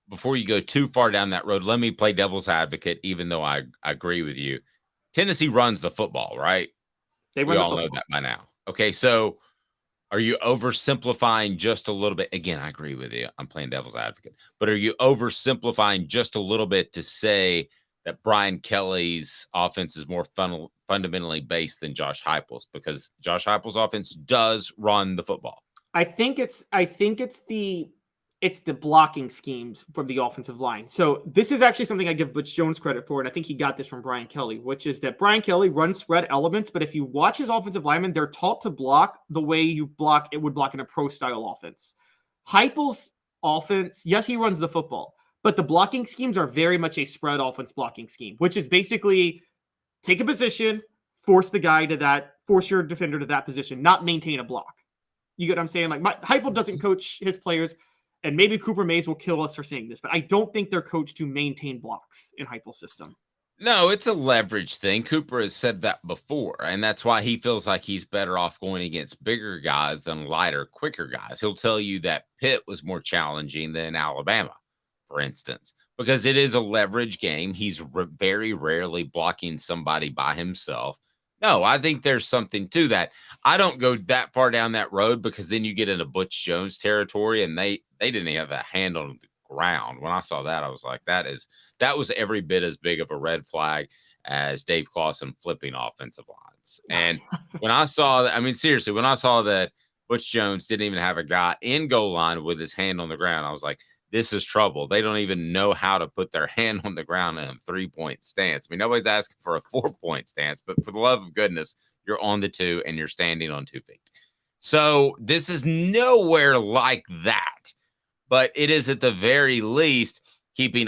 before you go too far down that road, let me play devil's advocate, even though I agree with you. Tennessee runs the football, right? We all know that by now. Okay, so are you oversimplifying just a little bit? Again, I agree with you. I'm playing devil's advocate. But are you oversimplifying just a little bit to say that Brian Kelly's offense is more fundamentally based than Josh Heupel's? Because Josh Heupel's offense does run the football. I think it's the blocking schemes from the offensive line. So this is actually something I give Butch Jones credit for, and I think he got this from Brian Kelly, which is that Brian Kelly runs spread elements, but if you watch his offensive linemen, they're taught to block the way you would block in a pro-style offense. Heupel's offense, yes, he runs the football, but the blocking schemes are very much a spread offense blocking scheme, which is basically take a position, force your defender to that position, not maintain a block. You get what I'm saying? Like Heupel doesn't coach his players. And maybe Cooper Mays will kill us for saying this, but I don't think they're coached to maintain blocks in Heupel's system. No, it's a leverage thing. Cooper has said that before, and that's why he feels like he's better off going against bigger guys than lighter, quicker guys. He'll tell you that Pitt was more challenging than Alabama, for instance, because it is a leverage game. He's very rarely blocking somebody by himself. No, I think there's something to that. I don't go that far down that road because then you get into Butch Jones territory, and they didn't have a hand on the ground. When I saw that, I was like, that was every bit as big of a red flag as Dave Clawson flipping offensive lines. And when I saw that, I mean, seriously, when I saw that Butch Jones didn't even have a guy in goal line with his hand on the ground, I was like, this is trouble. They don't even know how to put their hand on the ground in a 3-point stance. I mean, nobody's asking for a 4-point stance, but for the love of goodness, you're on the 2 and you're standing on 2 feet. So this is nowhere like that, but it is at the very least keeping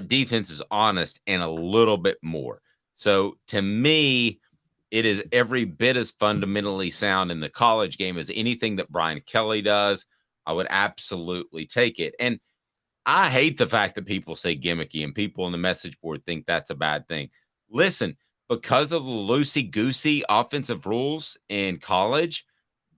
defenses honest and a little bit more. So to me, it is every bit as fundamentally sound in the college game as anything that Brian Kelly does. I would absolutely take it. And I hate the fact that people say gimmicky and people on the message board think that's a bad thing. Listen, because of the loosey-goosey offensive rules in college,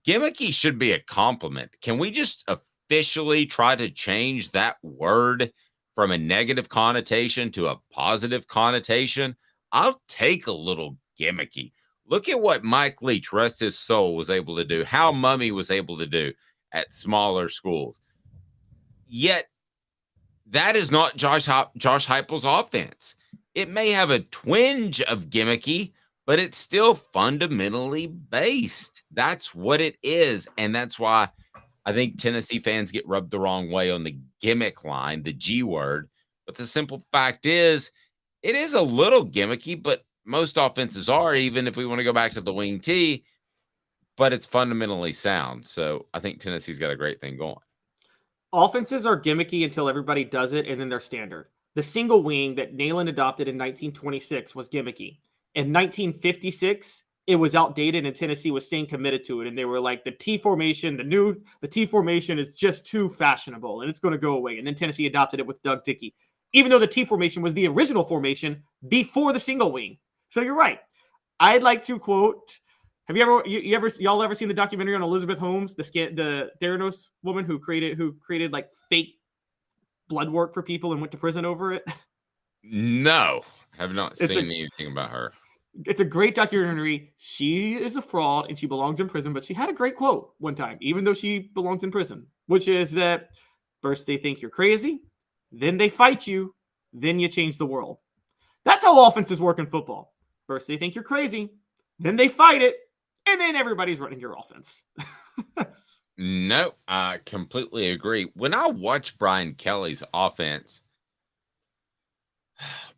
gimmicky should be a compliment. Can we just officially try to change that word from a negative connotation to a positive connotation? I'll take a little gimmicky. Look at what Mike Leach, rest his soul, was able to do, how Mummy was able to do at smaller schools. Yet, that is not Josh Heupel's offense. It may have a twinge of gimmicky, but it's still fundamentally based. That's what it is. And that's why I think Tennessee fans get rubbed the wrong way on the gimmick line, the G word. But the simple fact is, it is a little gimmicky, but most offenses are, even if we want to go back to the wing T, but it's fundamentally sound. So I think Tennessee's got a great thing going. offenses are gimmicky until everybody does it, and then they're standard. The single wing that Neyland adopted in 1926 was gimmicky. In 1956, it was outdated, and Tennessee was staying committed to it. And they were like, the T formation is just too fashionable, and it's going to go away. And then Tennessee adopted it with Doug Dickey, even though the T formation was the original formation before the single wing. So you're right. I'd like to quote. Have y'all ever seen the documentary on Elizabeth Holmes, the Theranos woman who created like fake blood work for people and went to prison over it? No, have not seen anything about her. It's a great documentary. She is a fraud and she belongs in prison, but she had a great quote one time, even though she belongs in prison, which is that first they think you're crazy, then they fight you, then you change the world. That's how offenses work in football. First they think you're crazy, then they fight it, and then everybody's running your offense. No, I completely agree. When I watch Brian Kelly's offense,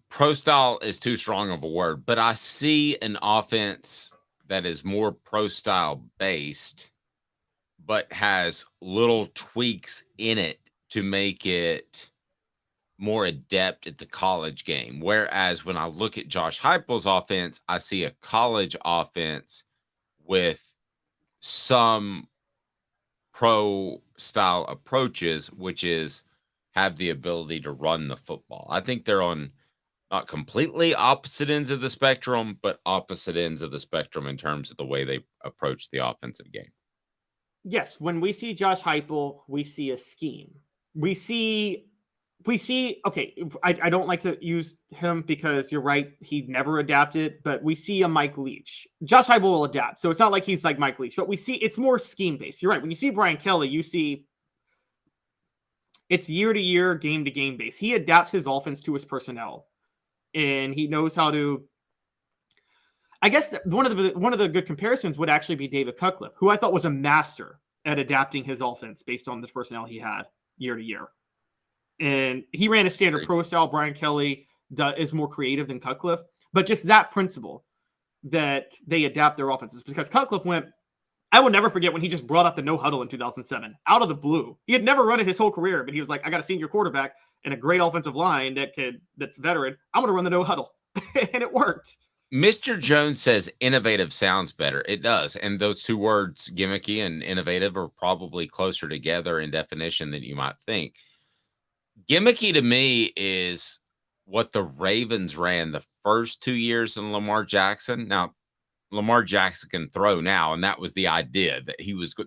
pro style is too strong of a word, but I see an offense that is more pro style based, but has little tweaks in it to make it more adept at the college game. Whereas when I look at Josh Heupel's offense, I see a college offense with some pro style approaches, which is have the ability to run the football. I think they're on not completely opposite ends of the spectrum, but opposite ends of the spectrum in terms of the way they approach the offensive game. Yes, when we see Josh Heupel, we see a scheme. We see, okay, I don't like to use him because you're right, he never adapted, but we see a Mike Leach. Josh Heupel will adapt, so it's not like he's like Mike Leach, but we see it's more scheme-based. You're right. When you see Brian Kelly, you see it's year-to-year, game-to-game based. He adapts his offense to his personnel, and he knows how to. I guess one of the good comparisons would actually be David Cutcliffe, who I thought was a master at adapting his offense based on the personnel he had year to year. And he ran a standard pro style. Brian Kelly is more creative than Cutcliffe, but just that principle that they adapt their offenses, because Cutcliffe went, I will never forget when he just brought up the no huddle in 2007 out of the blue. He had never run it his whole career, but he was like, I got a senior quarterback and a great offensive line that's veteran. I'm going to run the no huddle. And it worked. Mr. Jones says innovative sounds better. It does. And those two words, gimmicky and innovative, are probably closer together in definition than you might think. Gimmicky to me is what the Ravens ran the first 2 years in Lamar Jackson. Now, Lamar Jackson can throw now, and that was the idea that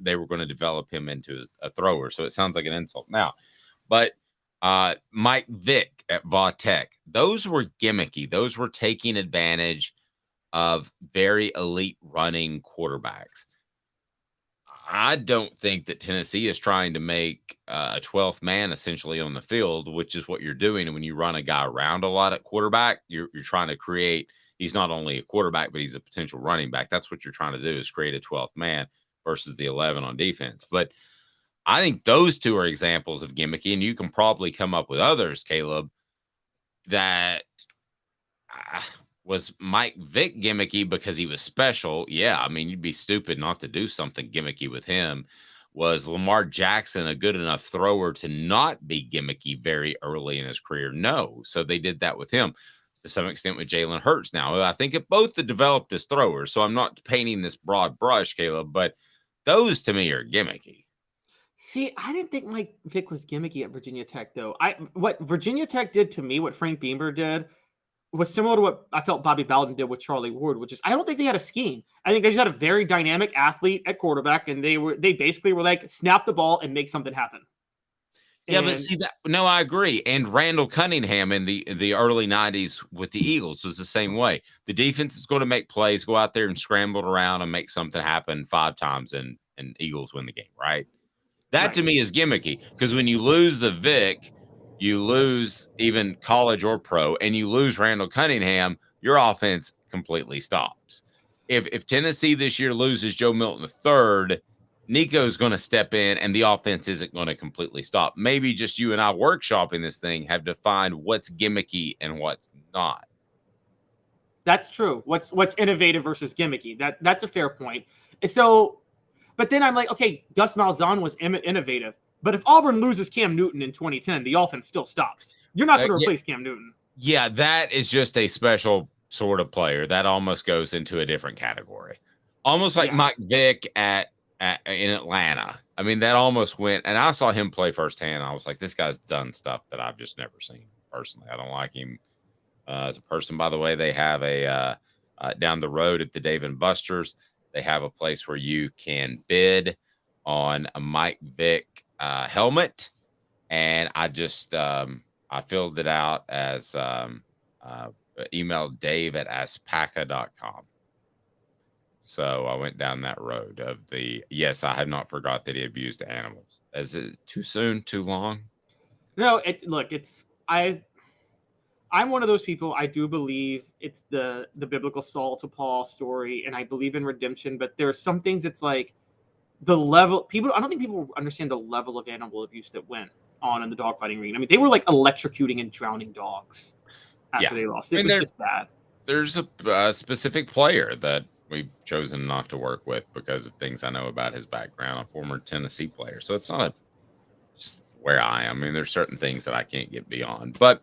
they were going to develop him into a thrower. So it sounds like an insult now. But Mike Vick at Va Tech, those were gimmicky. Those were taking advantage of very elite running quarterbacks. I don't think that Tennessee is trying to make a 12th man essentially on the field, which is what you're doing. And when you run a guy around a lot at quarterback, you're trying to create, he's not only a quarterback, but he's a potential running back. That's what you're trying to do, is create a 12th man versus the 11 on defense. But I think those two are examples of gimmicky, and you can probably come up with others, Caleb, that was Mike Vick gimmicky because he was special? Yeah, I mean, you'd be stupid not to do something gimmicky with him. Was Lamar Jackson a good enough thrower to not be gimmicky very early in his career? No. So they did that with him to some extent with Jalen Hurts. Now, I think it both developed as throwers, so I'm not painting this broad brush, Caleb, but those to me are gimmicky. See, I didn't think Mike Vick was gimmicky at Virginia Tech, though. What Virginia Tech did to me, what Frank Beamer did, was similar to what I felt Bobby Bowden did with Charlie Ward, which is I don't think they had a scheme. I think they just had a very dynamic athlete at quarterback, and they basically were like, snap the ball and make something happen. Yeah, but see that? No, I agree. And Randall Cunningham in the early 90s with the Eagles was the same way. The defense is going to make plays, go out there and scramble around and make something happen 5 times, and Eagles win the game, right? That to me is gimmicky, because when you lose the Vic, you lose even college or pro, and you lose Randall Cunningham, your offense completely stops. If Tennessee this year loses Joe Milton III, Nico's going to step in, and the offense isn't going to completely stop. Maybe just you and I workshopping this thing have defined what's gimmicky and what's not. That's true. What's innovative versus gimmicky? That's a fair point. So, but then I'm like, okay, Gus Malzahn was innovative. But if Auburn loses Cam Newton in 2010, the offense still stops. You're not going to replace Cam Newton. Yeah, that is just a special sort of player. That almost goes into a different category. Almost like Mike Vick in Atlanta. I mean, that almost went, and I saw him play firsthand. I was like, this guy's done stuff that I've just never seen personally. I don't like him as a person. By the way, they have a down the road at the Dave and Buster's, they have a place where you can bid on a Mike Vick helmet. And I just, I filled it out as emailed Dave at aspaca.com. So I went down that road of yes, I have not forgot that he abused animals. Is it too soon, too long? No, I'm one of those people. I do believe it's the biblical Saul to Paul story, and I believe in redemption, but there are some things it's like the level I don't think people understand the level of animal abuse that went on in the dogfighting ring. I mean, they were like electrocuting and drowning dogs after they lost. It was just bad. There's a specific player that we've chosen not to work with because of things I know about his background, a former Tennessee player. So it's not just where I am. I mean, there's certain things that I can't get beyond. But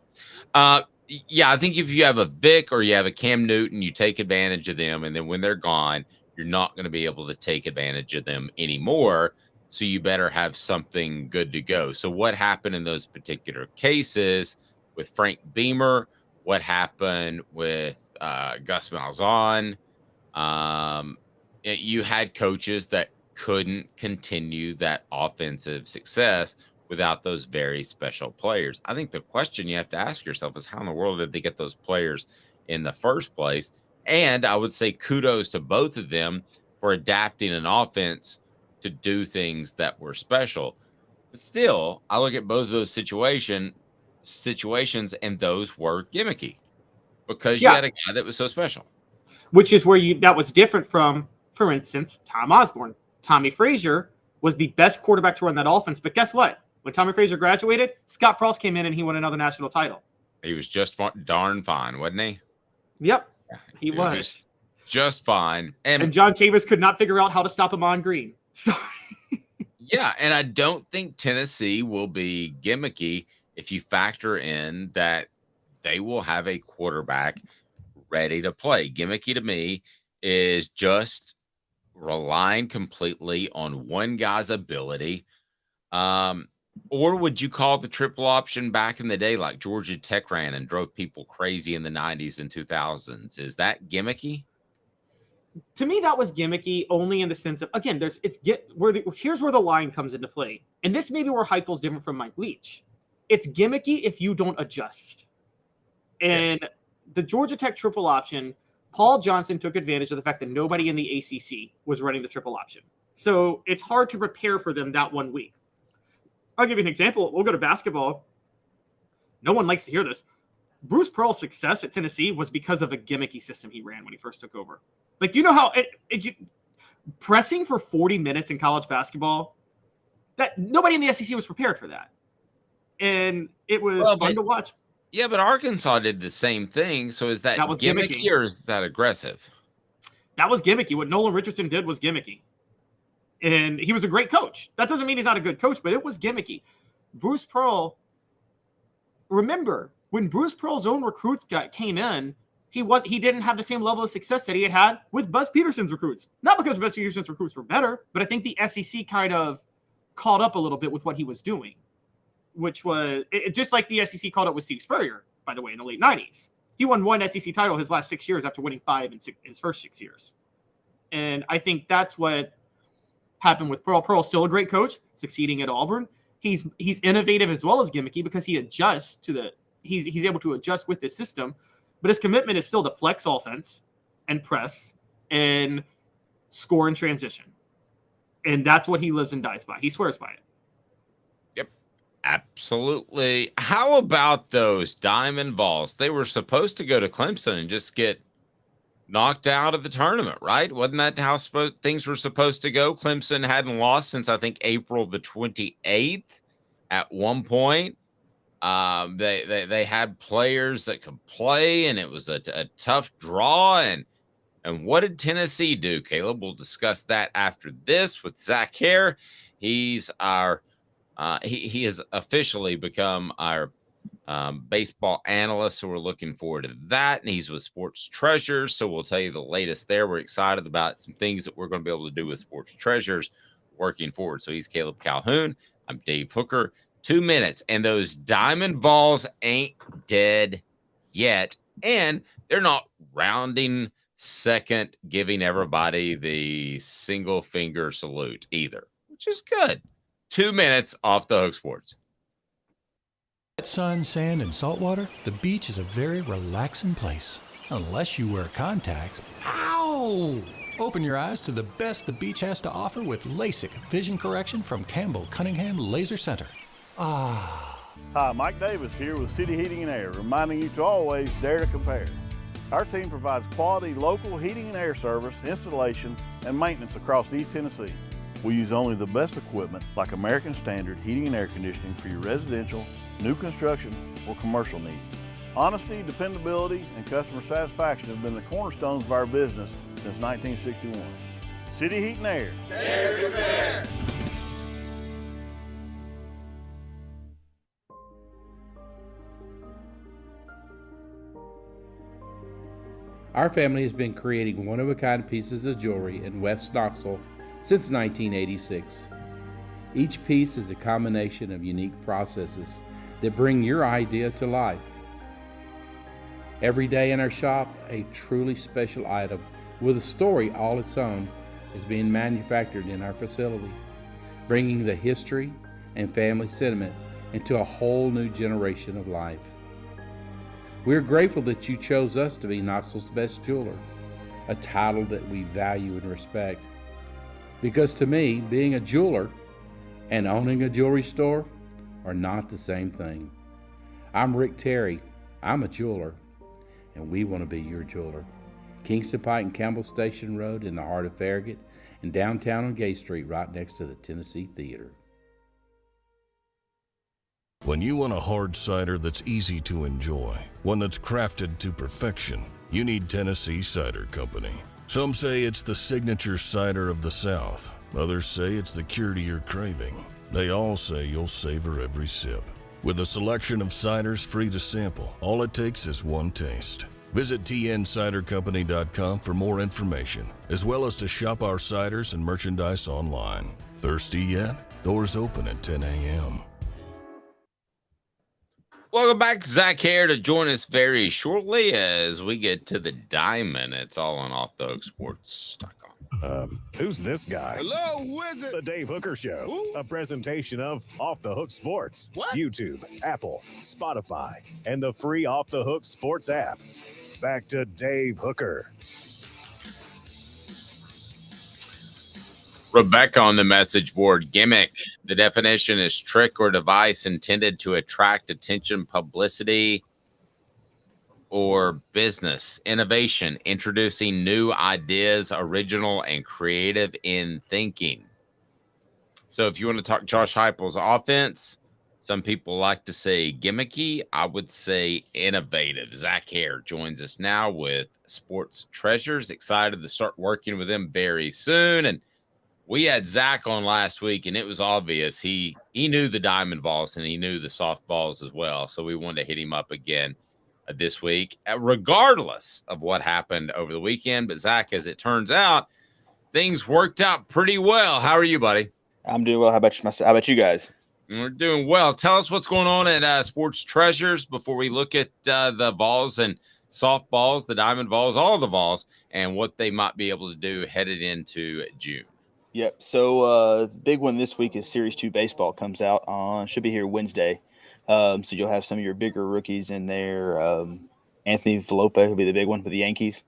yeah, I think if you have a Vic or you have a Cam Newton, you take advantage of them. And then when they're gone, you're not going to be able to take advantage of them anymore. So you better have something good to go. So what happened in those particular cases with Frank Beamer? What happened with Gus Malzahn? You had coaches that couldn't continue that offensive success without those very special players. I think the question you have to ask yourself is how in the world did they get those players in the first place? And I would say kudos to both of them for adapting an offense to do things that were special. But still, I look at both of those situations and those were gimmicky because you had a guy that was so special. Which is where that was different from, for instance, Tom Osborne. Tommy Frazier was the best quarterback to run that offense. But guess what? When Tommy Frazier graduated, Scott Frost came in and he won another national title. He was just darn fine, wasn't he? Yep, he was. Just fine. And John Chambers could not figure out how to stop him on green. So yeah, and I don't think Tennessee will be gimmicky if you factor in that they will have a quarterback ready to play. Gimmicky to me is just relying completely on one guy's ability. Or would you call the triple option back in the day like Georgia Tech ran and drove people crazy in the 90s and 2000s? Is that gimmicky? To me, that was gimmicky only in the sense of, again, here's where the line comes into play. And this may be where Heupel's different from Mike Leach. It's gimmicky if you don't adjust. And the Georgia Tech triple option, Paul Johnson took advantage of the fact that nobody in the ACC was running the triple option. So it's hard to prepare for them that 1 week. I'll give you an example. We'll go to basketball. No one likes to hear this. Bruce Pearl's success at Tennessee was because of a gimmicky system he ran when he first took over. Like, do you know how pressing for 40 minutes in college basketball, that nobody in the SEC was prepared for that. And it was fun to watch. Yeah, but Arkansas did the same thing. So is that was gimmicky or is that aggressive? That was gimmicky. What Nolan Richardson did was gimmicky. And he was a great coach. That doesn't mean he's not a good coach, but it was gimmicky. Bruce Pearl, remember, when Bruce Pearl's own recruits came in, he didn't have the same level of success that he had with Buzz Peterson's recruits. Not because Buzz Peterson's recruits were better, but I think the SEC kind of caught up a little bit with what he was doing, which was just like the SEC caught up with Steve Spurrier, by the way, in the late 90s. He won one SEC title his last 6 years after winning 5 in his first 6 years. And I think that's what happened with Pearl. Pearl's still a great coach, succeeding at Auburn. He's innovative as well as gimmicky because he adjusts to he's able to adjust with this system. But his commitment is still to flex offense and press and score in transition. And that's what he lives and dies by. He swears by it. Yep, absolutely. How about those Diamond Vols? They were supposed to go to Clemson and just get knocked out of the tournament, right? Wasn't that how things were supposed to go? Clemson hadn't lost since, I think, April the 28th at one point. They had players that could play, and it was a tough draw. And what did Tennessee do, Caleb? We'll discuss that after this with Zach Hare. He's our He has officially become our baseball analyst, so we're looking forward to that. And he's with Sports Treasures, so we'll tell you the latest there. We're excited about some things that we're going to be able to do with Sports Treasures working forward. So he's Caleb Calhoun. I'm Dave Hooker. 2 minutes, and those Diamond Vols ain't dead yet, and they're not rounding second, giving everybody the single finger salute either, which is good. 2 minutes off the Hook Sports. Sun, sand, and salt water, the beach is a very relaxing place. Unless you wear contacts. Ow! Open your eyes to the best the beach has to offer with LASIK vision correction from Campbell Cunningham Laser Center. Ah. Hi, Mike Davis here with City Heating and Air, reminding you to always dare to compare. Our team provides quality local heating and air service, installation, and maintenance across East Tennessee. We use only the best equipment like American Standard heating and air conditioning for your residential, new construction, or commercial needs. Honesty, dependability, and customer satisfaction have been the cornerstones of our business since 1961. City Heat and Air. Dare to compare. Our family has been creating one-of-a-kind pieces of jewelry in West Knoxville since 1986. Each piece is a combination of unique processes that bring your idea to life. Every day in our shop, a truly special item with a story all its own is being manufactured in our facility, bringing the history and family sentiment into a whole new generation of life. We're grateful that you chose us to be Knoxville's best jeweler, a title that we value and respect. Because to me, being a jeweler and owning a jewelry store are not the same thing. I'm Rick Terry. I'm a jeweler, and we want to be your jeweler. Kingston Pike and Campbell Station Road in the heart of Farragut, and downtown on Gay Street right next to the Tennessee Theater. When you want a hard cider that's easy to enjoy, one that's crafted to perfection, you need Tennessee Cider Company. Some say it's the signature cider of the South. Others say it's the cure to your craving. They all say you'll savor every sip. With a selection of ciders free to sample, all it takes is one taste. Visit tncidercompany.com for more information, as well as to shop our ciders and merchandise online. Thirsty yet? Doors open at 10 a.m. Welcome back. Zach here to join us very shortly as we get to the diamond. It's all on offthehooksports.com. Who's this guy? Hello, who is it? The Dave Hooker Show, Who? a presentation of Off the Hook Sports, YouTube, Apple, Spotify, and the free Off the Hook Sports app. Back to Dave Hooker. Rebecca on the message board. Gimmick. The definition is trick or device intended to attract attention, publicity, or business. Innovation. Introducing new ideas, original and creative in thinking. So if you want to talk Josh Heupel's offense, some people like to say gimmicky. I would say innovative. Zach Hare joins us now with Sports Treasures. Excited to start working with him very soon. And we had Zach on last week, and it was obvious he knew the Diamond Vols and he knew the SoftVols as well. So we wanted to hit him up again this week, regardless of what happened over the weekend. But Zach, as it turns out, things worked out pretty well. How are you, buddy? I'm doing well. How about you guys? We're doing well. Tell us what's going on at Sports Treasures before we look at the Vols and SoftVols, the Diamond Vols, all the Vols, and what they might be able to do headed into June. Yep. So the big one this week is Series 2 baseball comes out on, should be here Wednesday. So you'll have some of your bigger rookies in there. Anthony Volpe will be the big one for the Yankees.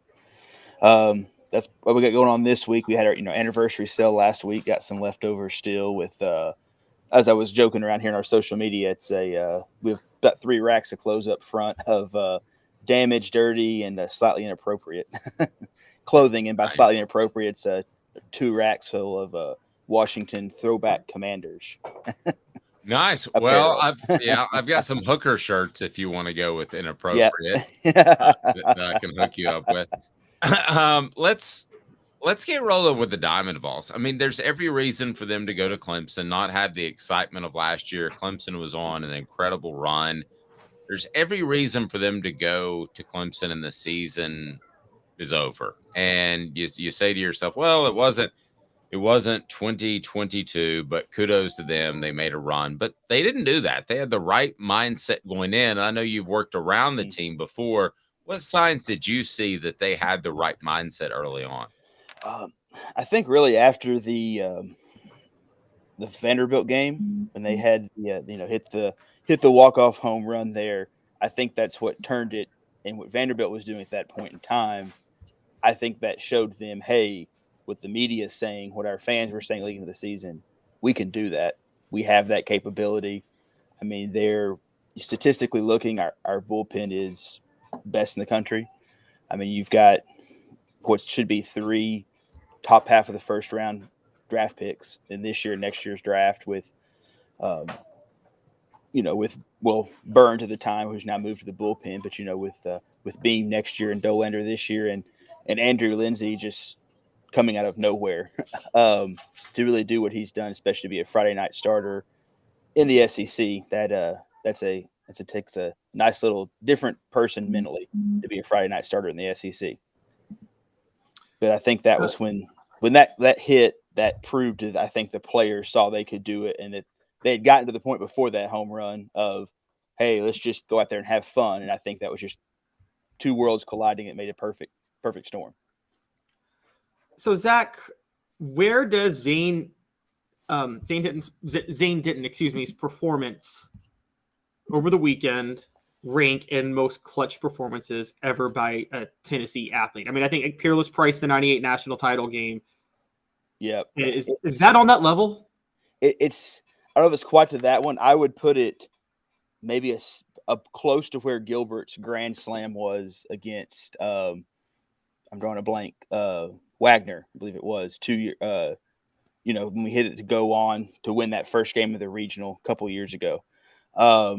That's what we got going on this week. We had our anniversary sale last week. Got some leftovers still with as I was joking around here in our social media, it's we've got 3 racks of clothes up front of damaged, dirty, and slightly inappropriate clothing. And by slightly inappropriate, it's 2 racks full of Washington throwback Commanders. Nice. Well, I've got some Hooker shirts if you want to go with inappropriate yeah. that I can hook you up with. Let's Let's get rolling with the Diamond Vols. I mean, there's every reason for them to go to Clemson, not have the excitement of last year. Clemson was on an incredible run. There's every reason for them to go to Clemson, and the season is over. And you say to yourself, well, it wasn't 2022, but kudos to them. They made a run, but they didn't do that. They had the right mindset going in. I know you've worked around the team before. What signs did you see that they had the right mindset early on? I think really after the Vanderbilt game when they had hit the walk-off home run there, I think that's what turned it. And what Vanderbilt was doing at that point in time, I think that showed them, hey, what the media saying, what our fans were saying leading into the season, we can do that. We have that capability. I mean, they're statistically looking, our bullpen is best in the country. I mean, you've got what should be 3 top half of the first round draft picks in this year and next year's draft with Burns at the time, who's now moved to the bullpen, but with Beam next year and Dolander this year and Andrew Lindsay just coming out of nowhere to really do what he's done, especially to be a Friday night starter in the SEC. It takes a nice little different person mentally to be a Friday night starter in the SEC. But I think that was when that hit, that proved that I think the players saw they could do it, and that they had gotten to the point before that home run of, hey, let's just go out there and have fun. And I think that was just two worlds colliding. It made a perfect storm. So Zach, where does Zane Ditton's performance over the weekend rank in most clutch performances ever by a Tennessee athlete? I mean, I think Peerless Price, the 98 national title game. Yeah. Is that on that level? It's I don't know if it's quite to that one. I would put it maybe a close to where Gilbert's grand slam was against I'm drawing a blank, Wagner, I believe it was 2 years when we hit it to go on to win that first game of the regional a couple years ago. But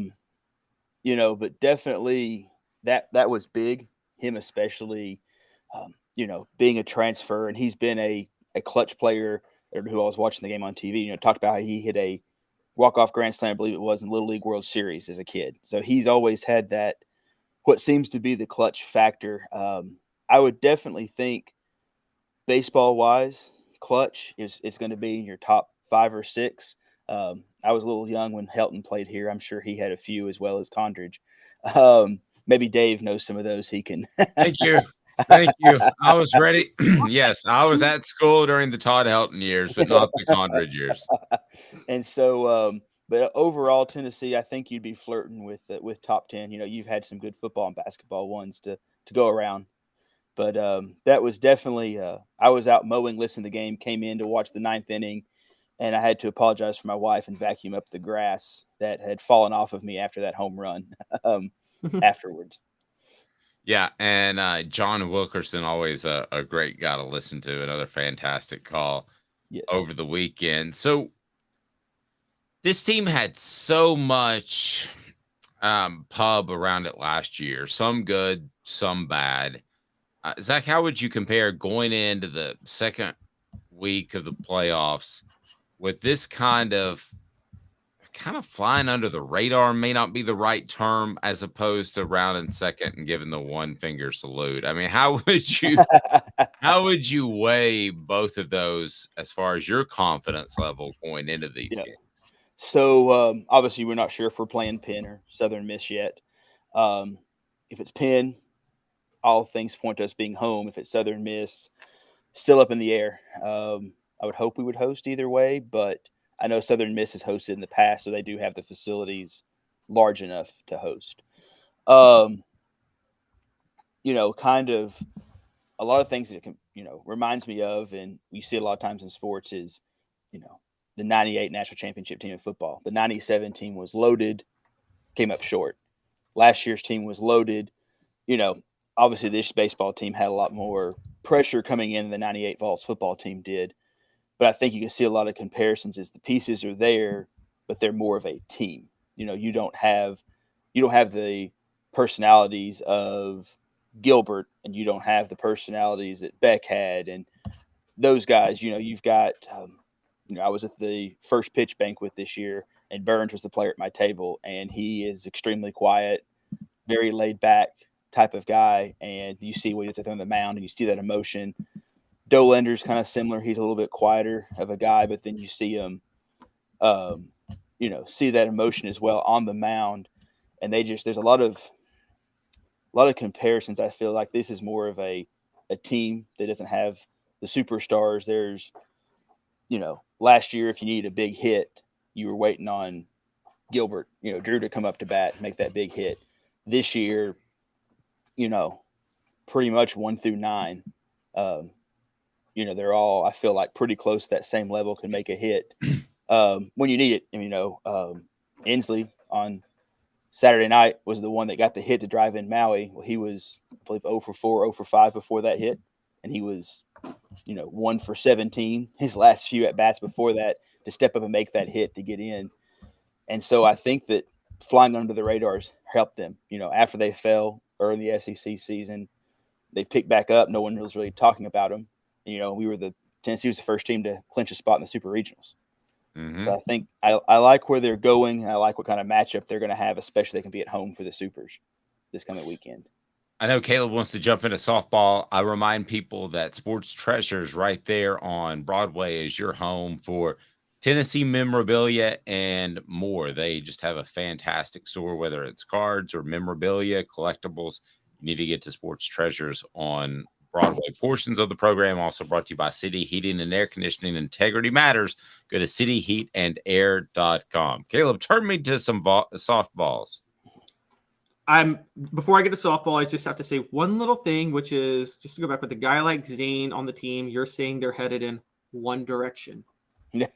definitely that was big, him especially, being a transfer, and he's been a clutch player who I was watching the game on TV, talked about how he hit a walk-off grand slam, I believe it was, in Little League World Series as a kid. So he's always had that, what seems to be the clutch factor. I would definitely think baseball-wise, clutch is going to be in your top 5 or 6. I was a little young when Helton played here. I'm sure he had a few as well as Condridge. Maybe Dave knows some of those he can. Thank you. Thank you. I was ready. Yes, I was at school during the Todd Helton years, but not the Condridge years. And so, but overall, Tennessee, I think you'd be flirting with top 10. You've had some good football and basketball ones to go around. But that was definitely I was out mowing, listening to the game, came in to watch the 9th inning, and I had to apologize for my wife and vacuum up the grass that had fallen off of me after that home run afterwards. Yeah, and John Wilkerson, always a great guy to listen to, another fantastic call over the weekend. So this team had so much pub around it last year, some good, some bad. Zach, how would you compare going into the second week of the playoffs with this kind of flying under the radar? May not be the right term, as opposed to rounding second and giving the one finger salute. I mean, how would you weigh both of those as far as your confidence level going into these games? So obviously we're not sure if we're playing Penn or Southern Miss yet. If it's Penn, all things point to us being home. If it's Southern Miss, still up in the air. I would hope we would host either way, but I know Southern Miss has hosted in the past, so they do have the facilities large enough to host. Kind of a lot of things that it can, reminds me of, and you see a lot of times in sports is, the 98 national championship team in football. The 97 team was loaded, came up short. Last year's team was loaded. Obviously this baseball team had a lot more pressure coming in than the 98 Vols football team did. But I think you can see a lot of comparisons as the pieces are there, but they're more of a team. You don't have the personalities of Gilbert, and you don't have the personalities that Beck had, and those guys, you've got, I was at the first pitch banquet this year, and Burns was the player at my table, and he is extremely quiet, very laid back type of guy. And you see what he's on the mound, and you see that emotion. Dolander's kind of similar. He's a little bit quieter of a guy, but then you see him, see that emotion as well on the mound. And there's a lot of comparisons. I feel like this is more of a team that doesn't have the superstars. There's, last year, if you needed a big hit, you were waiting on Gilbert, Drew to come up to bat and make that big hit. This year, pretty much 1 through 9, they're all, I feel like, pretty close to that same level, can make a hit when you need it. Inslee on Saturday night was the one that got the hit to drive in Maui. Well, he was, I believe, 0 for 4, 0 for 5 before that hit, and he was, 1 for 17 his last few at bats before that to step up and make that hit to get in. And so I think that flying under the radars helped them. After they fell early in the SEC season, they've picked back up. No one was really talking about them. Tennessee was the first team to clinch a spot in the Super Regionals. Mm-hmm. So I think I like where they're going, and I like what kind of matchup they're going to have, especially they can be at home for the Supers this coming weekend. I know Caleb wants to jump into softball. I remind people that Sports Treasures right there on Broadway is your home for Tennessee memorabilia and more. They just have a fantastic store, whether it's cards or memorabilia, collectibles. You need to get to Sports Treasures on Broadway. Portions of the program also brought to you by City Heating and Air Conditioning. Integrity matters. Go to cityheatandair.com. Caleb, turn me to some softballs. Before I get to softball, I just have to say one little thing, which is just to go back with a guy like Zane on the team. You're saying they're headed in one direction.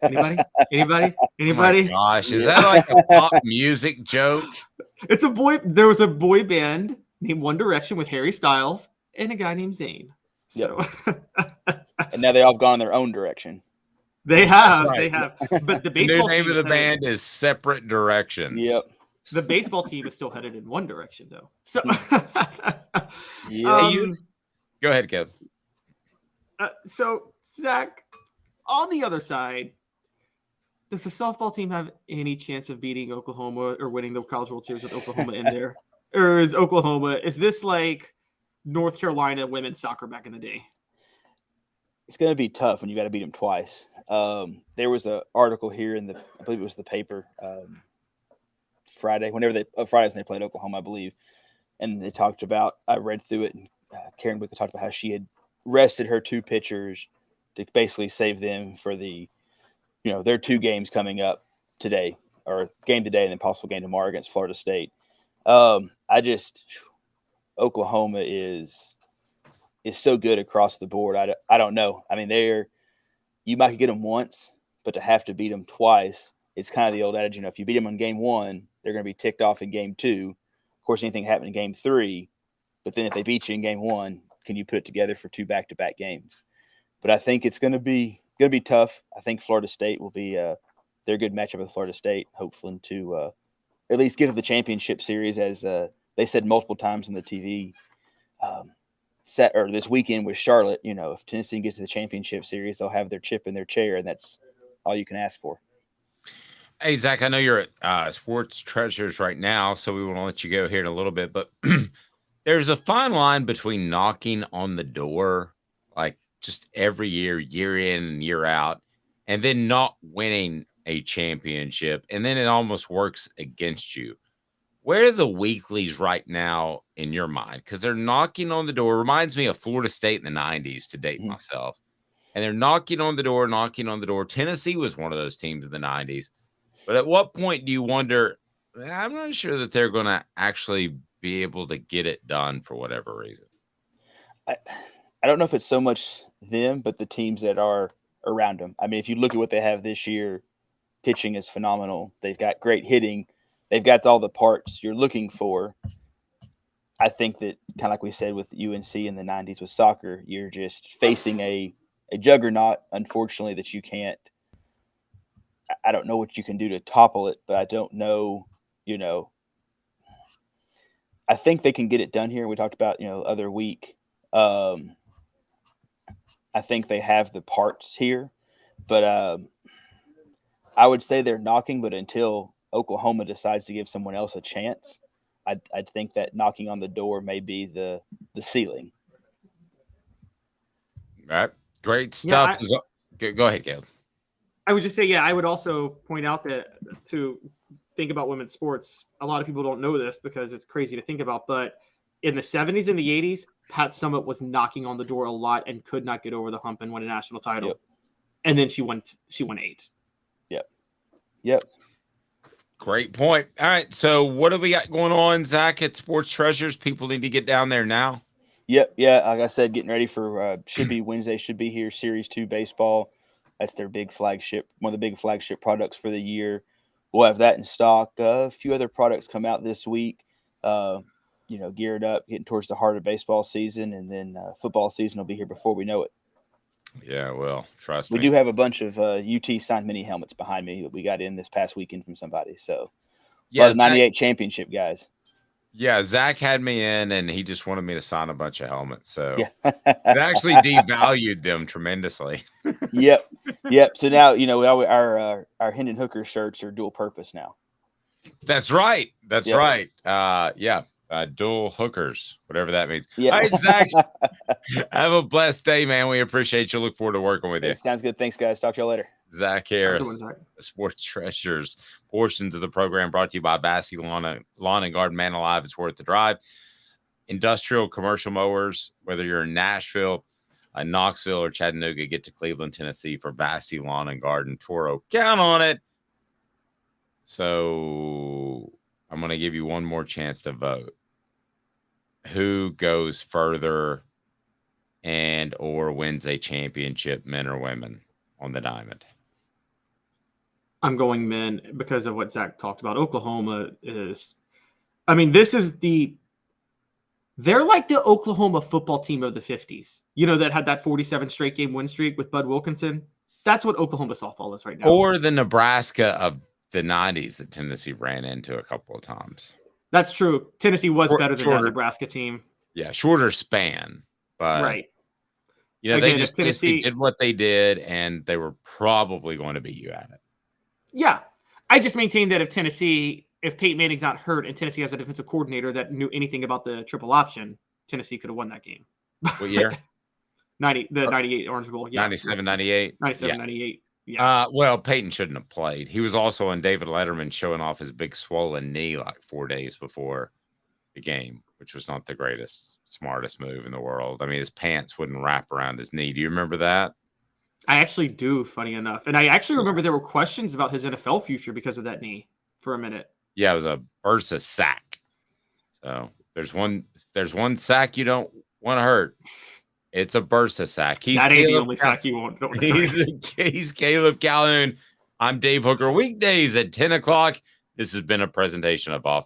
Anybody? Oh my gosh, is that like a pop music joke? It's a boy. There was a boy band named One Direction with Harry Styles and a guy named Zane. So, and now they all gone their own direction. They have. Right. They have. But the The new baseball name team of the band is Separate Directions. Yep. The baseball team is still headed in one direction, though. So, Go ahead, Kev. So, Zach, on the other side, does the softball team have any chance of beating Oklahoma or winning the College World Series with Oklahoma in there? Or is this like North Carolina women's soccer back in the day? It's going to be tough when you got to beat them twice. There was an article here in I believe it was the paper, Friday, Fridays when they played Oklahoma, I believe. And they talked about, I read through it, and Karen Wickett talked about how she had rested her 2 pitchers to basically save them for their 2 games coming up today, or game today and then possible game tomorrow against Florida State. Oklahoma is so good across the board. I don't know. I mean, you might get them once, but to have to beat them twice, it's kind of the old adage, if you beat them in game 1, they're going to be ticked off in game 2. Of course, anything happened in game 3, but then if they beat you in game 1, can you put it together for 2 back-to-back games? But I think it's going to be tough. I think Florida State will be they're a good matchup with Florida State, hopefully to at least get to the championship series, as they said multiple times on the TV this weekend with Charlotte. If Tennessee gets to the championship series, they'll have their chip in their chair, and that's all you can ask for. Hey, Zach, I know you're at Sports Treasures right now, so we want to let you go here in a little bit, but there's a fine line between knocking on the door, like just every year, year in and year out, and then not winning a championship, and then it almost works against you. Where are the weeklies right now in your mind? Because they're knocking on the door. Reminds me of Florida State in the 90s, to date myself. And they're knocking on the door. Tennessee was one of those teams in the 90s. But at what point do you wonder, I'm not sure that they're going to actually be able to get it done for whatever reason? I don't know if it's so much them, but the teams that are around them. I mean, if you look at what they have this year, pitching is phenomenal. They've got great hitting. They've got all the parts you're looking for. I think that, kind of like we said with UNC in the 90s with soccer, you're just facing a juggernaut, unfortunately, that you can't – I don't know what you can do to topple it, but I don't know, I think they can get it done here. We talked about, other week. I think they have the parts here, but I would say they're knocking. But until Oklahoma decides to give someone else a chance, I think that knocking on the door may be the ceiling. All right, great stuff. Go ahead, Caleb. I would just say, I would also point out that to think about women's sports, a lot of people don't know this because it's crazy to think about, but in the 70s and the 80s, Pat Summitt was knocking on the door a lot and could not get over the hump and win a national title. Yep. And then she won 8. Yep. Great point. All right, so what do we got going on, Zach, at Sports Treasures? People need to get down there now. Yep. Yeah. Like I said, getting ready for should be Wednesday, should be here. Series 2 baseball. That's their big flagship, one of the big flagship products for the year. We'll have that in stock. A few other products come out this week. Geared up, getting towards the heart of baseball season, and then football season will be here before we know it. Yeah, well, trust me. We do have a bunch of UT signed mini helmets behind me that we got in this past weekend from somebody. So, yeah, the 98 championship guys. Yeah, Zach had me in, and he just wanted me to sign a bunch of helmets. So yeah. It actually devalued them tremendously. Yep. So now our Hendon Hooker shirts are dual purpose now. That's right. Dual hookers, whatever that means. Yeah. All right, Zach. Have a blessed day, man. We appreciate you. Look forward to working with you. Sounds good. Thanks, guys. Talk to you later. Zach Harris, Sports Treasures. Portions of the program brought to you by Bassey Lawn and Garden. Man alive, it's worth the drive. Industrial commercial mowers, whether you're in Nashville, Knoxville, or Chattanooga, get to Cleveland, Tennessee for Bassey Lawn and Garden. Toro, count on it. So I'm going to give you one more chance to vote. Who goes further and or wins a championship, men or women, on the Diamond? I'm going men because of what Zach talked about. Oklahoma is, they're like the Oklahoma football team of the 50s, that had that 47 straight game win streak with Bud Wilkinson. That's what Oklahoma softball is right now. Or the Nebraska of the 90s that Tennessee ran into a couple of times. That's true. Tennessee was better than that Nebraska team. Yeah, shorter span, but right. They did what they did, and they were probably going to beat you at it. Yeah, I just maintain that if Peyton Manning's not hurt and Tennessee has a defensive coordinator that knew anything about the triple option, Tennessee could have won that game. What year? 98 Orange Bowl. Yeah. 97, 98. 97, 98. Yeah. Well, Peyton shouldn't have played. He was also on David Letterman showing off his big swollen knee like 4 days before the game, which was not the smartest move in the world. I mean, his pants wouldn't wrap around his knee. Do you remember that? I actually do, funny enough. And I actually remember there were questions about his NFL future because of that knee for a minute. Yeah, it was a bursa sack. So there's one sack you don't want to hurt. It's a bursa sack. That ain't the only sack you want. He's Caleb Calhoun. I'm Dave Hooker. Weekdays at 10 o'clock. This has been a presentation of Off